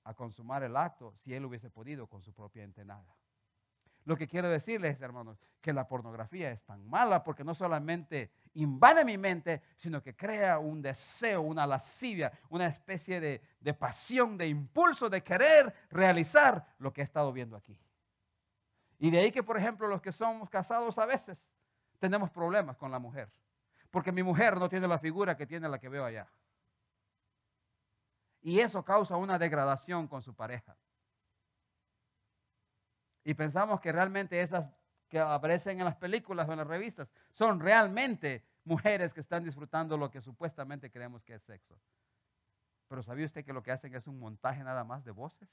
a consumar el acto, si él hubiese podido, con su propia entenada. Lo que quiero decirles, hermanos, que la pornografía es tan mala porque no solamente invade mi mente, sino que crea un deseo, una lascivia, una especie de pasión, de impulso de querer realizar lo que he estado viendo aquí. Y de ahí que, por ejemplo, los que somos casados a veces tenemos problemas con la mujer. Porque mi mujer no tiene la figura que tiene la que veo allá. Y eso causa una degradación con su pareja. Y pensamos que realmente esas que aparecen en las películas o en las revistas son realmente mujeres que están disfrutando lo que supuestamente creemos que es sexo. Pero ¿sabía usted que lo que hacen es un montaje nada más de voces?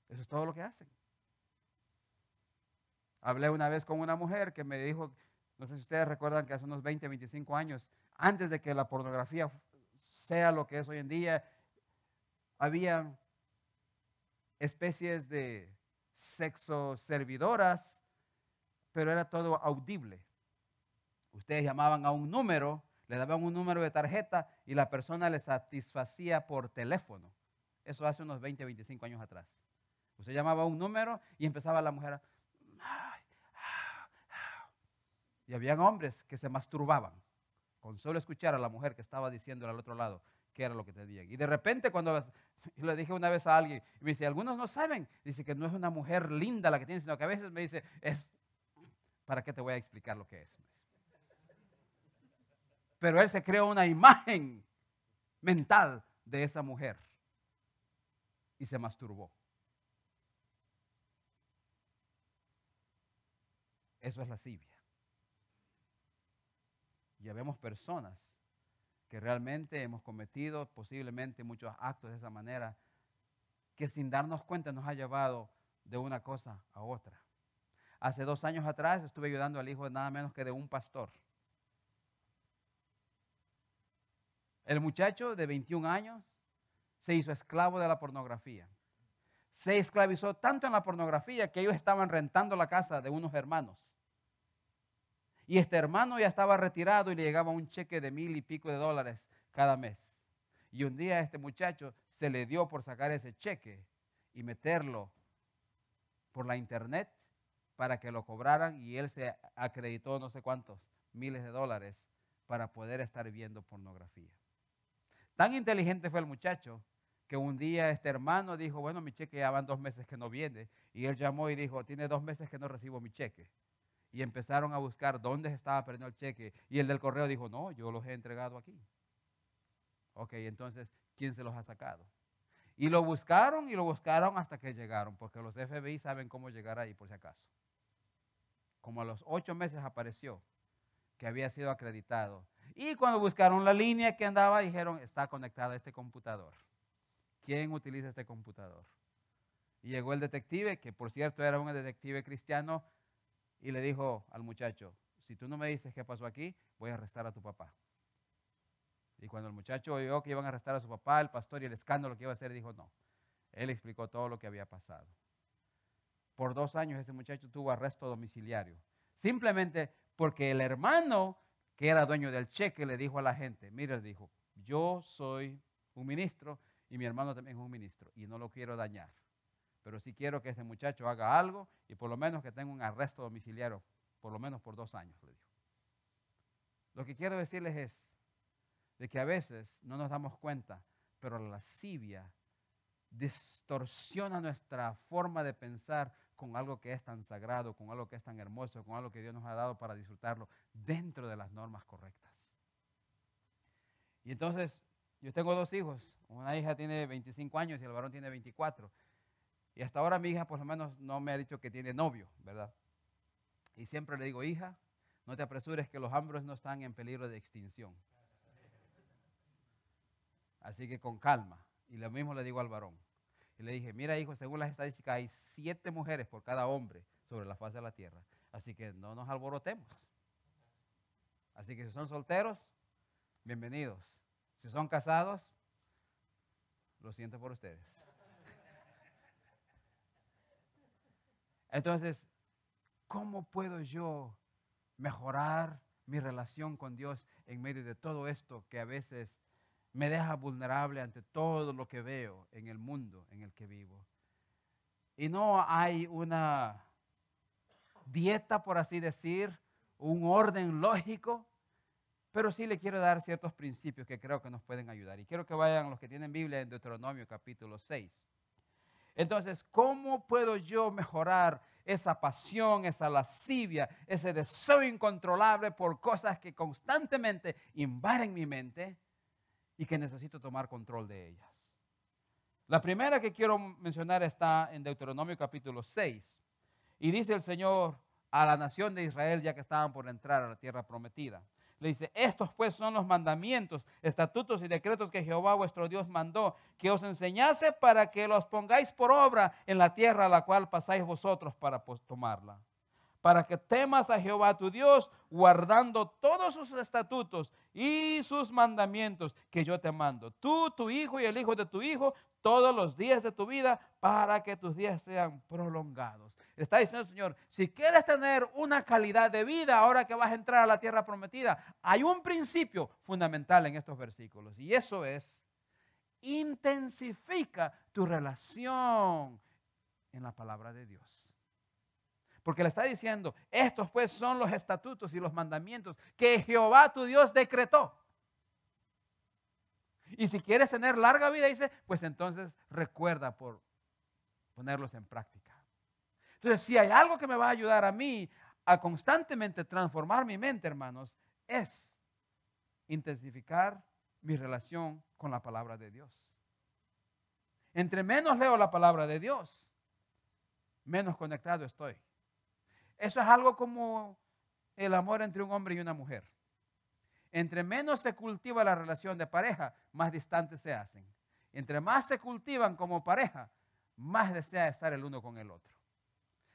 Eso es todo lo que hacen. Hablé una vez con una mujer que me dijo, no sé si ustedes recuerdan que hace unos 20, 25 años, antes de que la pornografía sea lo que es hoy en día, había especies de sexo servidoras, pero era todo audible. Ustedes llamaban a un número, le daban un número de tarjeta y la persona le satisfacía por teléfono. Eso hace unos 20, 25 años atrás. Usted llamaba a un número y empezaba la mujer y habían hombres que se masturbaban con solo escuchar a la mujer que estaba diciéndole al otro lado qué era lo que tenían. Y de repente cuando le dije una vez a alguien, y me dice, algunos no saben, dice que no es una mujer linda la que tiene, sino que a veces me dice, ¿para qué te voy a explicar lo que es? Pero él se creó una imagen mental de esa mujer y se masturbó. Eso es lascivia. Ya vemos personas que realmente hemos cometido posiblemente muchos actos de esa manera, que sin darnos cuenta nos ha llevado de una cosa a otra. Hace 2 años atrás estuve ayudando al hijo de nada menos que de un pastor. El muchacho de 21 años se hizo esclavo de la pornografía. Se esclavizó tanto en la pornografía que ellos estaban rentando la casa de unos hermanos. Y este hermano ya estaba retirado y le llegaba un cheque de $1,000 y pico cada mes. Y un día a este muchacho se le dio por sacar ese cheque y meterlo por la internet para que lo cobraran, y él se acreditó no sé cuántos miles de dólares para poder estar viendo pornografía. Tan inteligente fue el muchacho que un día este hermano dijo, bueno, mi cheque ya van 2 meses que no viene. Y él llamó y dijo, tiene 2 meses que no recibo mi cheque. Y empezaron a buscar dónde estaba perdiendo el cheque. Y el del correo dijo, no, yo los he entregado aquí. Ok, entonces, ¿quién se los ha sacado? Y lo buscaron hasta que llegaron, porque los FBI saben cómo llegar ahí por si acaso. Como a los 8 meses apareció que había sido acreditado. Y cuando buscaron la línea que andaba, dijeron, está conectada a este computador. ¿Quién utiliza este computador? Y llegó el detective, que por cierto era un detective cristiano, y le dijo al muchacho, si tú no me dices qué pasó aquí, voy a arrestar a tu papá. Y cuando el muchacho oyó que iban a arrestar a su papá, el pastor, y el escándalo que iba a hacer, dijo no. Él explicó todo lo que había pasado. Por 2 años ese muchacho tuvo arresto domiciliario. Simplemente porque el hermano, que era dueño del cheque, le dijo a la gente, mire, él dijo, yo soy un ministro y mi hermano también es un ministro y no lo quiero dañar. Pero sí quiero que este muchacho haga algo y por lo menos que tenga un arresto domiciliario, por lo menos por 2 años, le dijo. Lo que quiero decirles es de que a veces no nos damos cuenta, pero la lascivia distorsiona nuestra forma de pensar con algo que es tan sagrado, con algo que es tan hermoso, con algo que Dios nos ha dado para disfrutarlo dentro de las normas correctas. Y entonces, yo tengo 2 hijos. Una hija tiene 25 años y el varón tiene 24. Y hasta ahora mi hija por lo menos no me ha dicho que tiene novio, ¿verdad? Y siempre le digo, hija, no te apresures que los hambres no están en peligro de extinción. Así que con calma. Y lo mismo le digo al varón. Y le dije, mira hijo, según las estadísticas hay 7 mujeres por cada hombre sobre la faz de la tierra. Así que no nos alborotemos. Así que si son solteros, bienvenidos. Si son casados, lo siento por ustedes. Entonces, ¿cómo puedo yo mejorar mi relación con Dios en medio de todo esto que a veces me deja vulnerable ante todo lo que veo en el mundo en el que vivo? Y no hay una dieta, por así decir, un orden lógico, pero sí le quiero dar ciertos principios que creo que nos pueden ayudar. Y quiero que vayan los que tienen Biblia en Deuteronomio capítulo 6. Entonces, ¿cómo puedo yo mejorar esa pasión, esa lascivia, ese deseo incontrolable por cosas que constantemente invaden mi mente y que necesito tomar control de ellas? La primera que quiero mencionar está en Deuteronomio capítulo 6. Y dice el Señor a la nación de Israel, ya que estaban por entrar a la tierra prometida. Le dice, estos pues son los mandamientos, estatutos y decretos que Jehová vuestro Dios mandó, que os enseñase para que los pongáis por obra en la tierra a la cual pasáis vosotros para tomarla. Para que temas a Jehová tu Dios, guardando todos sus estatutos y sus mandamientos que yo te mando. Tú, tu hijo y el hijo de tu hijo, todos los días de tu vida, para que tus días sean prolongados. Está diciendo el Señor, si quieres tener una calidad de vida ahora que vas a entrar a la tierra prometida, hay un principio fundamental en estos versículos. Y eso es, intensifica tu relación en la palabra de Dios. Porque le está diciendo, estos pues son los estatutos y los mandamientos que Jehová tu Dios decretó. Y si quieres tener larga vida, dice, pues entonces recuerda por ponerlos en práctica. Entonces, si hay algo que me va a ayudar a mí a constantemente transformar mi mente, hermanos, es intensificar mi relación con la palabra de Dios. Entre menos leo la palabra de Dios, menos conectado estoy. Eso es algo como el amor entre un hombre y una mujer. Entre menos se cultiva la relación de pareja, más distantes se hacen. Entre más se cultivan como pareja, más desea estar el uno con el otro.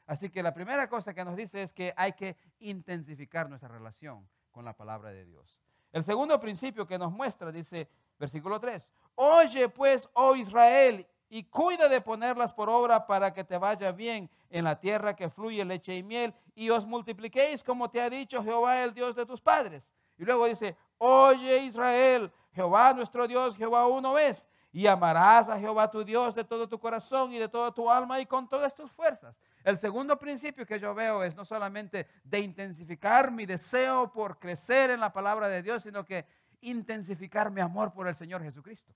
Así que la primera cosa que nos dice es que hay que intensificar nuestra relación con la palabra de Dios. El segundo principio que nos muestra, dice versículo 3, oye pues, oh Israel, y cuida de ponerlas por obra para que te vaya bien en la tierra que fluye leche y miel, y os multipliquéis como te ha dicho Jehová, el Dios de tus padres. Y luego dice, oye Israel, Jehová nuestro Dios, Jehová uno es, y amarás a Jehová tu Dios de todo tu corazón y de toda tu alma y con todas tus fuerzas. El segundo principio que yo veo es no solamente de intensificar mi deseo por crecer en la palabra de Dios, sino que intensificar mi amor por el Señor Jesucristo.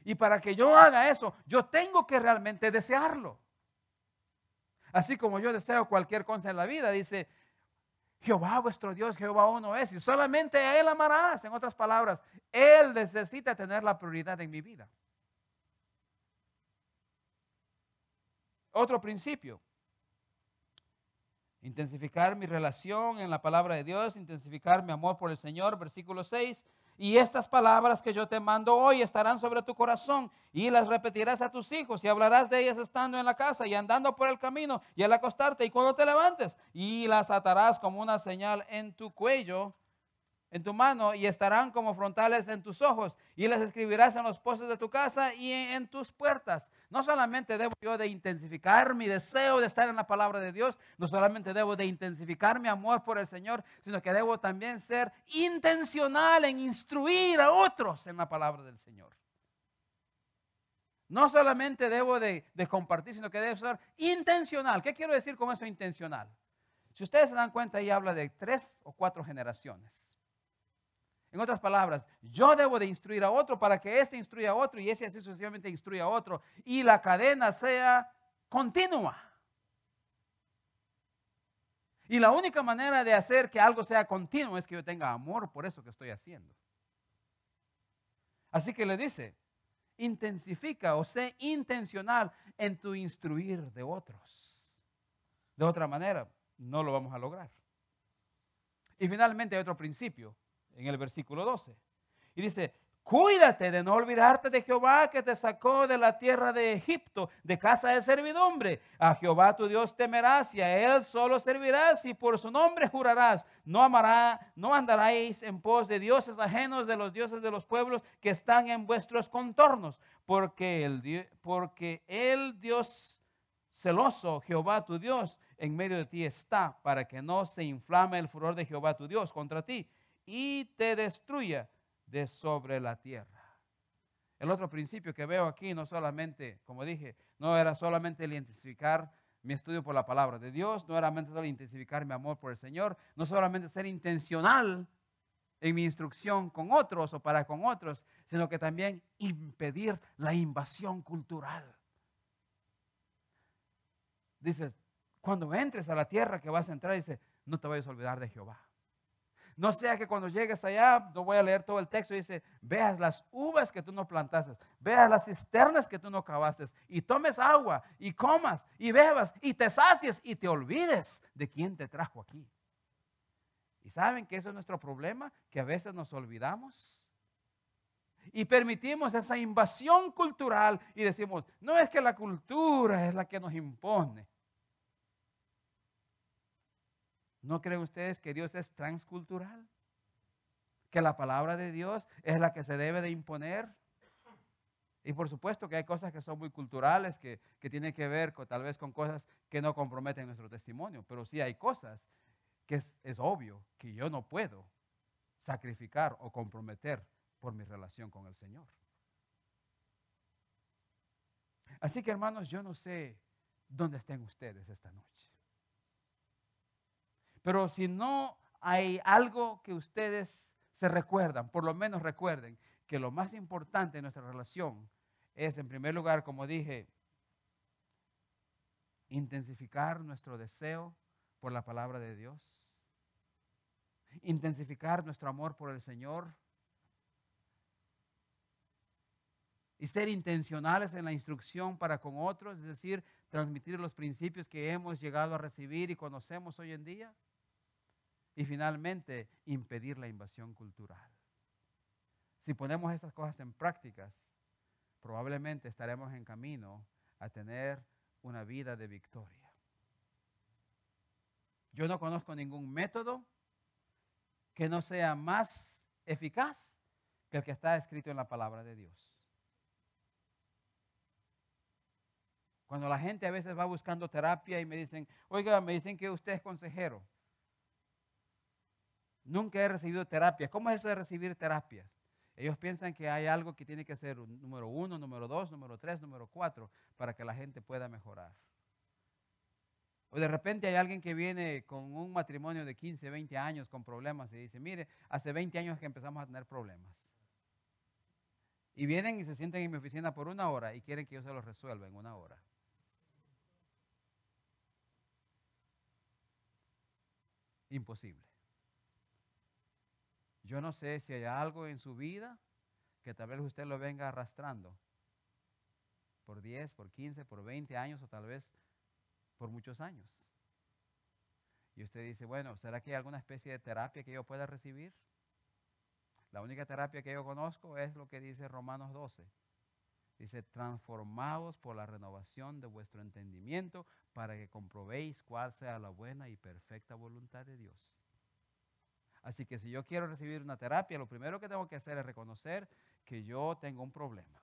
Y para que yo haga eso, yo tengo que realmente desearlo. Así como yo deseo cualquier cosa en la vida, dice, Jehová vuestro Dios, Jehová uno es, y solamente a Él amarás. En otras palabras, Él necesita tener la prioridad en mi vida. Otro principio, intensificar mi relación en la palabra de Dios, intensificar mi amor por el Señor, versículo 6. Y estas palabras que yo te mando hoy estarán sobre tu corazón y las repetirás a tus hijos y hablarás de ellas estando en la casa y andando por el camino y al acostarte y cuando te levantes, y las atarás como una señal en tu cuello en tu mano y estarán como frontales en tus ojos, y las escribirás en los postes de tu casa y en tus puertas. No solamente debo yo de intensificar mi deseo de estar en la palabra de Dios, no solamente debo de intensificar mi amor por el Señor, sino que debo también ser intencional en instruir a otros en la palabra del Señor. No solamente debo de compartir, sino que debo ser intencional. ¿Qué quiero decir con eso intencional? Si ustedes se dan cuenta, ahí habla de 3 o 4 generaciones. En otras palabras, yo debo de instruir a otro para que éste instruya a otro y ese así sucesivamente instruya a otro y la cadena sea continua. Y la única manera de hacer que algo sea continuo es que yo tenga amor por eso que estoy haciendo. Así que le dice, intensifica o sé intencional en tu instruir de otros. De otra manera, no lo vamos a lograr. Y finalmente hay otro principio en el versículo 12. Y dice, cuídate de no olvidarte de Jehová que te sacó de la tierra de Egipto, de casa de servidumbre. A Jehová tu Dios temerás y a Él solo servirás y por su nombre jurarás. No andaréis en pos de dioses ajenos de los dioses de los pueblos que están en vuestros contornos. Porque el Dios celoso, Jehová tu Dios, en medio de ti está, para que no se inflame el furor de Jehová tu Dios contra ti y te destruya de sobre la tierra. El otro principio que veo aquí no solamente, como dije, no era solamente el intensificar mi estudio por la palabra de Dios, no era solo intensificar mi amor por el Señor, no solamente ser intencional en mi instrucción con otros o para con otros, sino que también impedir la invasión cultural. Dices, cuando entres a la tierra que vas a entrar, dice, no te vayas a olvidar de Jehová. No sea que cuando llegues allá, no voy a leer todo el texto, dice, veas las uvas que tú no plantaste, veas las cisternas que tú no cavaste, y tomes agua, y comas, y bebas, y te sacies, y te olvides de quién te trajo aquí. ¿Y saben que eso es nuestro problema? Que a veces nos olvidamos y permitimos esa invasión cultural y decimos, no es que la cultura es la que nos impone. ¿No creen ustedes que Dios es transcultural? ¿Que la palabra de Dios es la que se debe de imponer? Y por supuesto que hay cosas que son muy culturales, que tienen que ver tal vez con cosas que no comprometen nuestro testimonio. Pero sí hay cosas que es obvio que yo no puedo sacrificar o comprometer por mi relación con el Señor. Así que hermanos, yo no sé dónde estén ustedes esta noche. Pero si no hay algo que ustedes se recuerdan, por lo menos recuerden que lo más importante en nuestra relación es, en primer lugar, como dije, intensificar nuestro deseo por la palabra de Dios, intensificar nuestro amor por el Señor y ser intencionales en la instrucción para con otros, es decir, transmitir los principios que hemos llegado a recibir y conocemos hoy en día. Y finalmente, impedir la invasión cultural. Si ponemos esas cosas en prácticas, probablemente estaremos en camino a tener una vida de victoria. Yo no conozco ningún método que no sea más eficaz que el que está escrito en la palabra de Dios. Cuando la gente a veces va buscando terapia y me dicen, oiga, me dicen que usted es consejero. Nunca he recibido terapia. ¿Cómo es eso de recibir terapias? Ellos piensan que hay algo que tiene que ser número 1, número 2, número 3, número 4 para que la gente pueda mejorar. O de repente hay alguien que viene con un matrimonio de 15, 20 años con problemas y dice, mire, hace 20 años que empezamos a tener problemas. Y vienen y se sienten en mi oficina por 1 hora y quieren que yo se los resuelva en 1 hora. Imposible. Yo no sé si hay algo en su vida que tal vez usted lo venga arrastrando por 10, por 15, por 20 años o tal vez por muchos años. Y usted dice, bueno, ¿será que hay alguna especie de terapia que yo pueda recibir? La única terapia que yo conozco es lo que dice Romanos 12. Dice, transformaos por la renovación de vuestro entendimiento para que comprobéis cuál sea la buena y perfecta voluntad de Dios. Así que si yo quiero recibir una terapia, lo primero que tengo que hacer es reconocer que yo tengo un problema.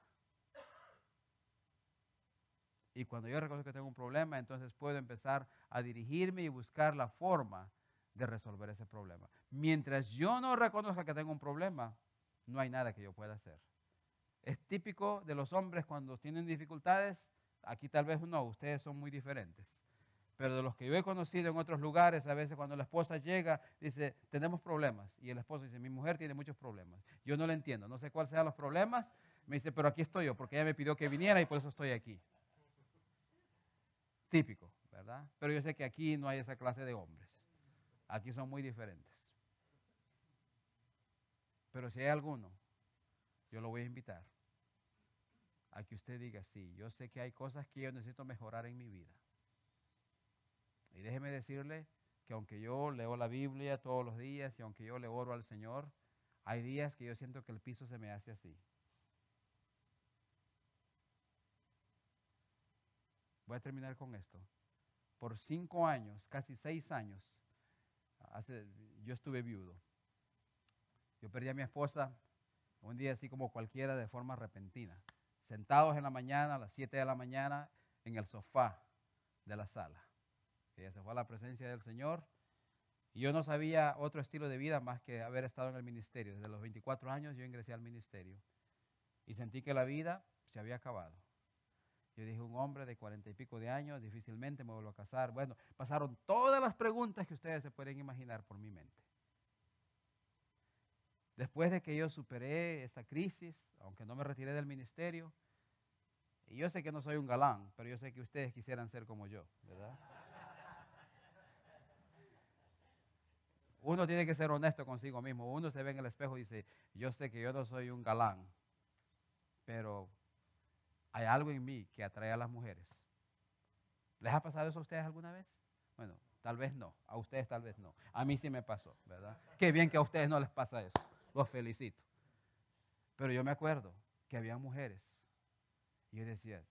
Y cuando yo reconozco que tengo un problema, entonces puedo empezar a dirigirme y buscar la forma de resolver ese problema. Mientras yo no reconozca que tengo un problema, no hay nada que yo pueda hacer. Es típico de los hombres cuando tienen dificultades, aquí tal vez no, ustedes son muy diferentes. Pero de los que yo he conocido en otros lugares, a veces cuando la esposa llega, dice, tenemos problemas. Y el esposo dice, mi mujer tiene muchos problemas. Yo no le entiendo, no sé cuáles sean los problemas. Me dice, pero aquí estoy yo, porque ella me pidió que viniera y por eso estoy aquí. Típico, ¿verdad? Pero yo sé que aquí no hay esa clase de hombres. Aquí son muy diferentes. Pero si hay alguno, yo lo voy a invitar a que usted diga, sí, yo sé que hay cosas que yo necesito mejorar en mi vida. Y déjeme decirle que aunque yo leo la Biblia todos los días y aunque yo le oro al Señor, hay días que yo siento que el piso se me hace así. Voy a terminar con esto. Por 5 años, casi 6 años, yo estuve viudo. Yo perdí a mi esposa un día así como cualquiera de forma repentina. Sentados en la mañana, a las 7 de la mañana, en el sofá de la sala. Ella se fue a la presencia del Señor y yo no sabía otro estilo de vida más que haber estado en el ministerio. Desde los 24 años yo ingresé al ministerio y sentí que la vida se había acabado. Yo dije, un hombre de 40 y pico de años, difícilmente me vuelvo a casar. Bueno, pasaron todas las preguntas que ustedes se pueden imaginar por mi mente. Después de que yo superé esta crisis, aunque no me retiré del ministerio, y yo sé que no soy un galán, pero yo sé que ustedes quisieran ser como yo, ¿verdad? Uno tiene que ser honesto consigo mismo. Uno se ve en el espejo y dice, yo sé que yo no soy un galán, pero hay algo en mí que atrae a las mujeres. ¿Les ha pasado eso a ustedes alguna vez? Bueno, tal vez no. A ustedes tal vez no. A mí sí me pasó, ¿verdad? Qué bien que a ustedes no les pasa eso. Los felicito. Pero yo me acuerdo que había mujeres y yo decía,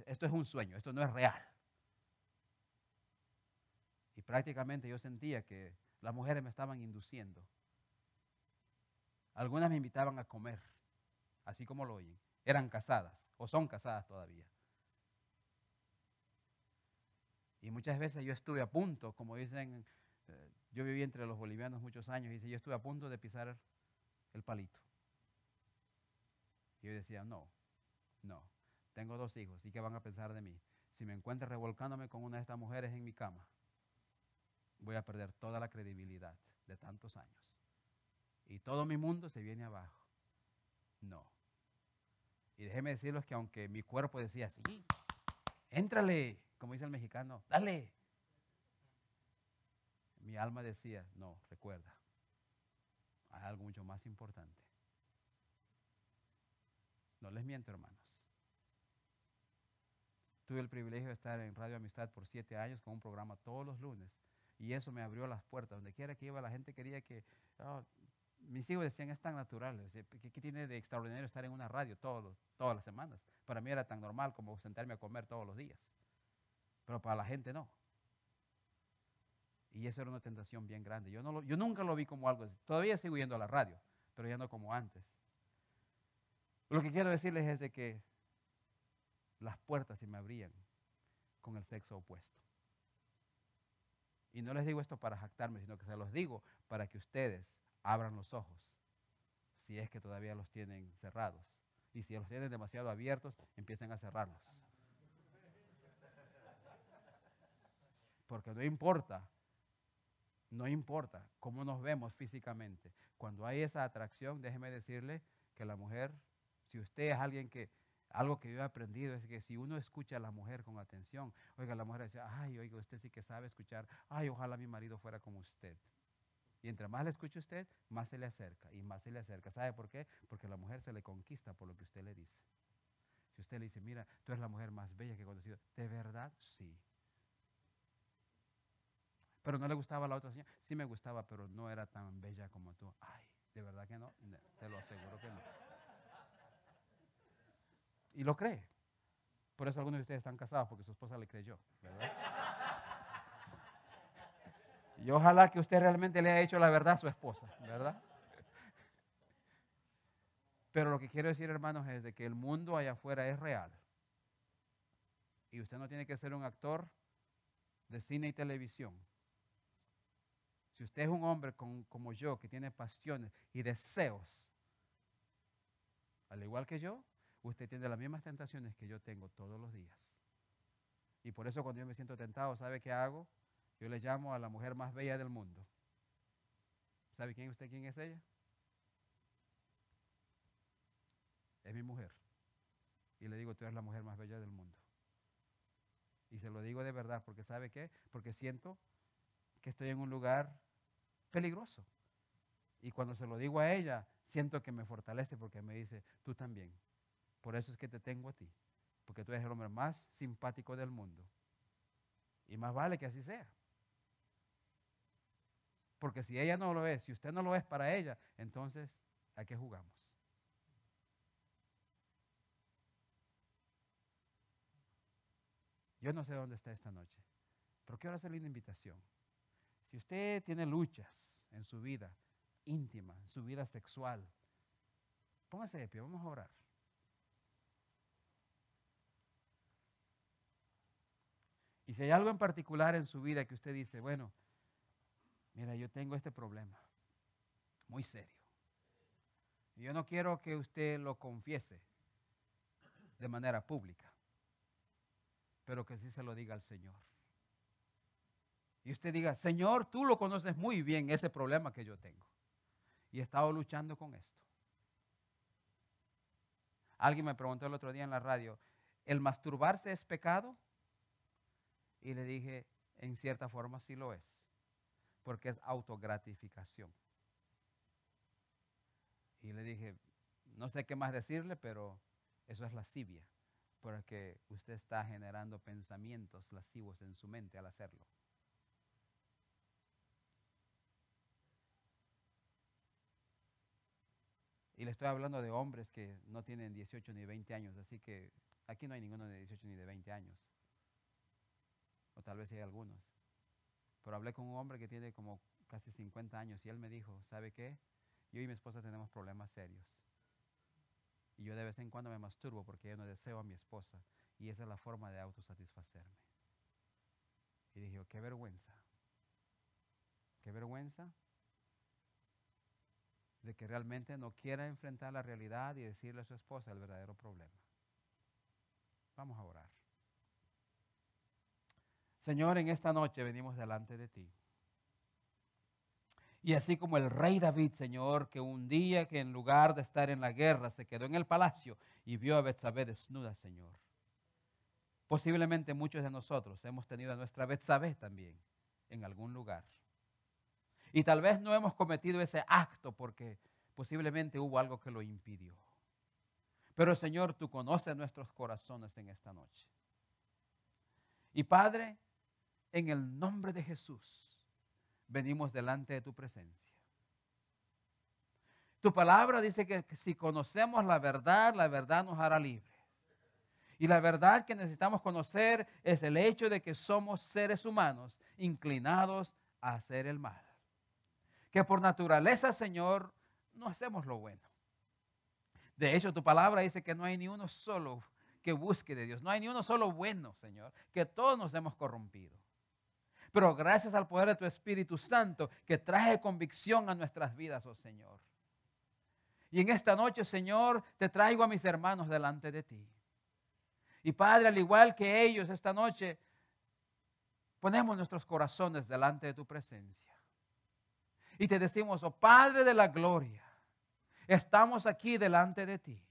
esto es un sueño, esto no es real. Y prácticamente yo sentía que las mujeres me estaban induciendo. Algunas me invitaban a comer, así como lo oyen. Eran casadas o son casadas todavía. Y muchas veces yo estuve a punto, como dicen, yo viví entre los bolivianos muchos años, y dice, yo estuve a punto de pisar el palito. Y yo decía, no, tengo 2 hijos, ¿y qué van a pensar de mí? Si me encuentro revolcándome con una de estas mujeres en mi cama, voy a perder toda la credibilidad de tantos años. Y todo mi mundo se viene abajo. No. Y déjeme decirles que aunque mi cuerpo decía, sí, éntrale, como dice el mexicano, dale. Mi alma decía, no, recuerda, hay algo mucho más importante. No les miento, hermanos. Tuve el privilegio de estar en Radio Amistad por 7 años con un programa todos los lunes. Y eso me abrió las puertas. Donde quiera que iba, la gente quería que... mis hijos decían, es tan natural. ¿Qué tiene de extraordinario estar en una radio todas las semanas? Para mí era tan normal como sentarme a comer todos los días. Pero para la gente no. Y eso era una tentación bien grande. Yo nunca lo vi como algo así. Todavía sigo yendo a la radio, pero ya no como antes. Lo que quiero decirles es de que las puertas se me abrían con el sexo opuesto. Y no les digo esto para jactarme, sino que se los digo para que ustedes abran los ojos, si es que todavía los tienen cerrados. Y si los tienen demasiado abiertos, empiecen a cerrarlos. Porque no importa cómo nos vemos físicamente. Cuando hay esa atracción, déjeme decirle que la mujer, si usted es alguien que... Algo que yo he aprendido es que si uno escucha a la mujer con atención, oiga, la mujer dice, ay, oiga, usted sí que sabe escuchar, ay, ojalá mi marido fuera como usted. Y entre más le escuche usted, más se le acerca y más se le acerca. ¿Sabe por qué? Porque la mujer se le conquista por lo que usted le dice. Si usted le dice, mira, tú eres la mujer más bella que he conocido, ¿de verdad? Sí. Pero no le gustaba a la otra señora. Sí me gustaba, pero no era tan bella como tú. Ay, ¿de verdad que no? Te lo aseguro que no. Y lo cree. Por eso algunos de ustedes están casados, porque su esposa le creyó, ¿verdad? Y ojalá que usted realmente le haya dicho la verdad a su esposa, ¿verdad? Pero lo que quiero decir, hermanos, es de que el mundo allá afuera es real. Y usted no tiene que ser un actor de cine y televisión. Si usted es un hombre como yo, que tiene pasiones y deseos, al igual que yo, usted tiene las mismas tentaciones que yo tengo todos los días. Y por eso cuando yo me siento tentado, ¿sabe qué hago? Yo le llamo a la mujer más bella del mundo. ¿Sabe quién es ella? Es mi mujer. Y le digo, tú eres la mujer más bella del mundo. Y se lo digo de verdad, porque ¿sabe qué? Porque siento que estoy en un lugar peligroso. Y cuando se lo digo a ella, siento que me fortalece porque me dice, tú también. Por eso es que te tengo a ti. Porque tú eres el hombre más simpático del mundo. Y más vale que así sea. Porque si ella no lo es, si usted no lo es para ella, entonces, ¿a qué jugamos? Yo no sé dónde está esta noche, pero quiero hacerle una invitación. Si usted tiene luchas en su vida íntima, en su vida sexual, póngase de pie, vamos a orar. Y si hay algo en particular en su vida que usted dice, bueno, mira, yo tengo este problema muy serio. Y yo no quiero que usted lo confiese de manera pública, pero que sí se lo diga al Señor. Y usted diga, Señor, tú lo conoces muy bien, ese problema que yo tengo. Y he estado luchando con esto. Alguien me preguntó el otro día en la radio, ¿el masturbarse es pecado? Y le dije, en cierta forma sí lo es, porque es autogratificación. Y le dije, no sé qué más decirle, pero eso es lascivia, porque usted está generando pensamientos lascivos en su mente al hacerlo. Y le estoy hablando de hombres que no tienen 18 ni 20 años, así que aquí no hay ninguno de 18 ni de 20 años. O tal vez hay algunos. Pero hablé con un hombre que tiene como casi 50 años y él me dijo, ¿sabe qué? Yo y mi esposa tenemos problemas serios. Y yo de vez en cuando me masturbo porque yo no deseo a mi esposa. Y esa es la forma de autosatisfacerme. Y dije, qué vergüenza. Qué vergüenza de que realmente no quiera enfrentar la realidad y decirle a su esposa el verdadero problema. Vamos a orar. Señor, en esta noche venimos delante de ti. Y así como el rey David, Señor, que un día que en lugar de estar en la guerra se quedó en el palacio y vio a Betsabé desnuda, Señor. Posiblemente muchos de nosotros hemos tenido a nuestra Betsabé también en algún lugar. Y tal vez no hemos cometido ese acto porque posiblemente hubo algo que lo impidió. Pero Señor, tú conoces nuestros corazones en esta noche. Y Padre, en el nombre de Jesús, venimos delante de tu presencia. Tu palabra dice que si conocemos la verdad nos hará libres. Y la verdad que necesitamos conocer es el hecho de que somos seres humanos inclinados a hacer el mal. Que por naturaleza, Señor, no hacemos lo bueno. De hecho, tu palabra dice que no hay ni uno solo que busque de Dios. No hay ni uno solo bueno, Señor, que todos nos hemos corrompido. Pero gracias al poder de tu Espíritu Santo que trae convicción a nuestras vidas, oh Señor. Y en esta noche, Señor, te traigo a mis hermanos delante de ti. Y Padre, al igual que ellos esta noche, ponemos nuestros corazones delante de tu presencia. Y te decimos, oh Padre de la gloria, estamos aquí delante de ti.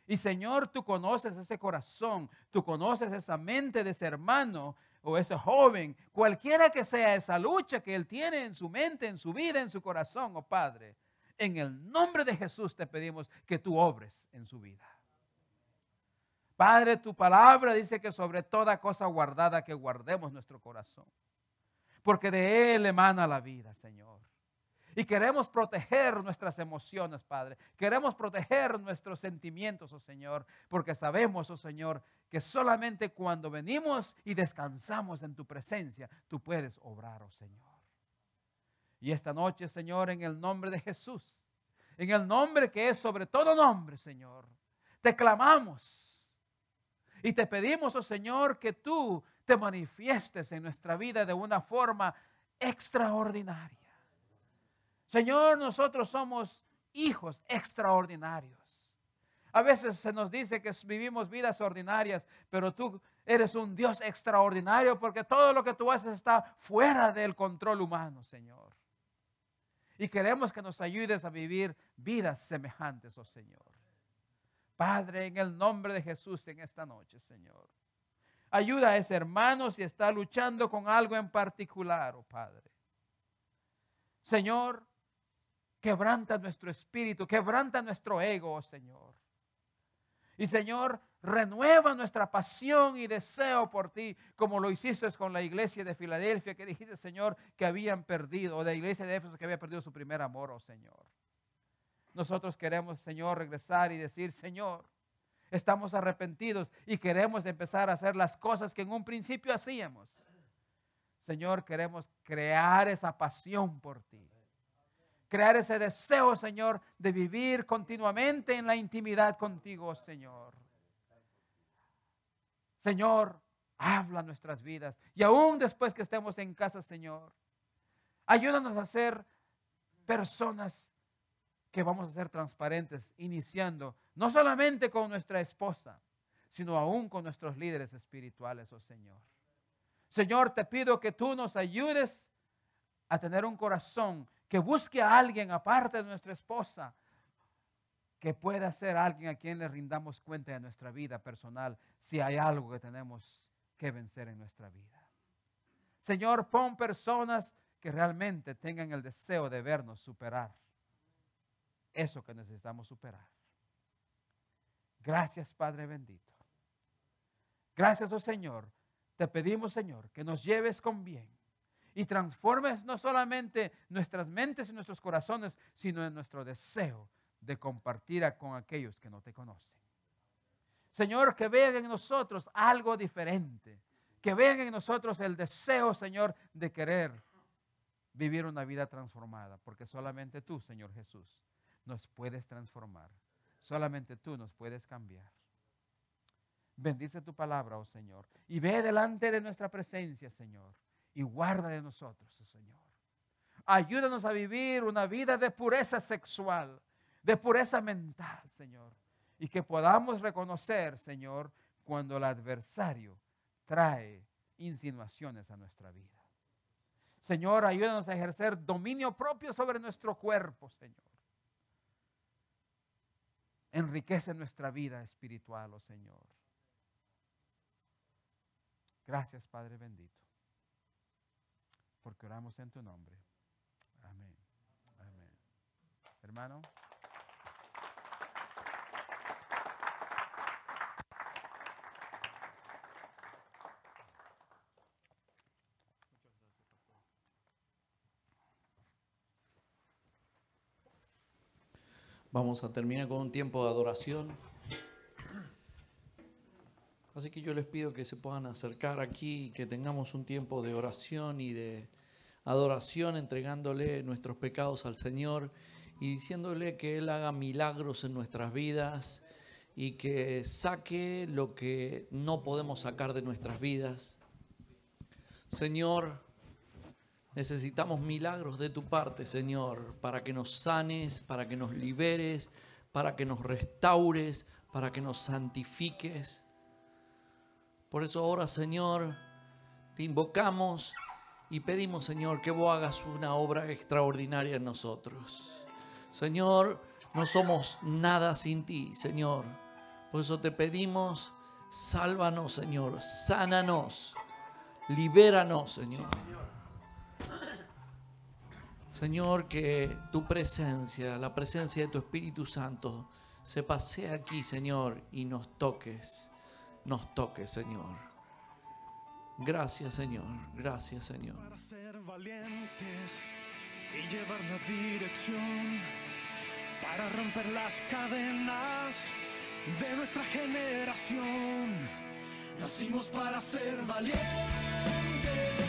Y Señor, tú conoces ese corazón, tú conoces esa mente de ese hermano o ese joven, cualquiera que sea esa lucha que él tiene en su mente, en su vida, en su corazón, oh Padre. En el nombre de Jesús te pedimos que tú obres en su vida. Padre, tu palabra dice que sobre toda cosa guardada que guardemos nuestro corazón. Porque de él emana la vida, Señor. Y queremos proteger nuestras emociones, Padre. Queremos proteger nuestros sentimientos, oh Señor, porque sabemos, oh Señor, que solamente cuando venimos y descansamos en tu presencia, tú puedes obrar, oh Señor. Y esta noche, Señor, en el nombre de Jesús, en el nombre que es sobre todo nombre, Señor, te clamamos y te pedimos, oh Señor, que tú te manifiestes en nuestra vida de una forma extraordinaria. Señor, nosotros somos hijos extraordinarios. A veces se nos dice que vivimos vidas ordinarias, pero tú eres un Dios extraordinario porque todo lo que tú haces está fuera del control humano, Señor. Y queremos que nos ayudes a vivir vidas semejantes, oh Señor. Padre, en el nombre de Jesús en esta noche, Señor. Ayuda a ese hermano si está luchando con algo en particular, oh Padre. Señor, quebranta nuestro espíritu, quebranta nuestro ego, oh Señor. Y Señor, renueva nuestra pasión y deseo por ti, como lo hiciste con la iglesia de Filadelfia, que dijiste, Señor, que habían perdido, o la iglesia de Éfeso que había perdido su primer amor, oh Señor. Nosotros queremos, Señor, regresar y decir, Señor, estamos arrepentidos y queremos empezar a hacer las cosas que en un principio hacíamos. Señor, queremos crear esa pasión por ti. Crear ese deseo, Señor, de vivir continuamente en la intimidad contigo, Señor. Señor, habla nuestras vidas. Y aún después que estemos en casa, Señor, ayúdanos a ser personas que vamos a ser transparentes, iniciando no solamente con nuestra esposa, sino aún con nuestros líderes espirituales, oh Señor. Señor, te pido que tú nos ayudes a tener un corazón que busque a alguien aparte de nuestra esposa, que pueda ser alguien a quien le rindamos cuenta de nuestra vida personal, si hay algo que tenemos que vencer en nuestra vida. Señor, pon personas que realmente tengan el deseo de vernos superar eso que necesitamos superar. Gracias, Padre bendito. Gracias, oh Señor. Te pedimos, Señor, que nos lleves con bien y transformes no solamente nuestras mentes y nuestros corazones, sino en nuestro deseo de compartir con aquellos que no te conocen. Señor, que vean en nosotros algo diferente, que vean en nosotros el deseo, Señor, de querer vivir una vida transformada, porque solamente tú, Señor Jesús, nos puedes transformar. Solamente tú nos puedes cambiar. Bendice tu palabra, oh Señor, y ve delante de nuestra presencia, Señor, y guarda de nosotros, oh Señor. Ayúdanos a vivir una vida de pureza sexual, de pureza mental, Señor, y que podamos reconocer, Señor, cuando el adversario trae insinuaciones a nuestra vida. Señor, ayúdanos a ejercer dominio propio sobre nuestro cuerpo, Señor. Enriquece nuestra vida espiritual, oh Señor. Gracias, Padre bendito, porque oramos en tu nombre. Amén. Amén. Hermano. Vamos a terminar con un tiempo de adoración. Así que yo les pido que se puedan acercar aquí, que tengamos un tiempo de oración y de adoración, entregándole nuestros pecados al Señor y diciéndole que Él haga milagros en nuestras vidas y que saque lo que no podemos sacar de nuestras vidas. Señor, necesitamos milagros de tu parte, Señor, para que nos sanes, para que nos liberes, para que nos restaures, para que nos santifiques. Por eso ahora, Señor, te invocamos y pedimos, Señor, que vos hagas una obra extraordinaria en nosotros. Señor, no somos nada sin ti, Señor. Por eso te pedimos, sálvanos, Señor, sánanos, libéranos, Señor. Señor, que tu presencia, la presencia de tu Espíritu Santo, se pasee aquí, Señor, y nos toques, Señor. Gracias, Señor. Gracias, Señor. Para ser valientes y llevarnos dirección para romper las cadenas de nuestra generación. Nacimos para ser valientes.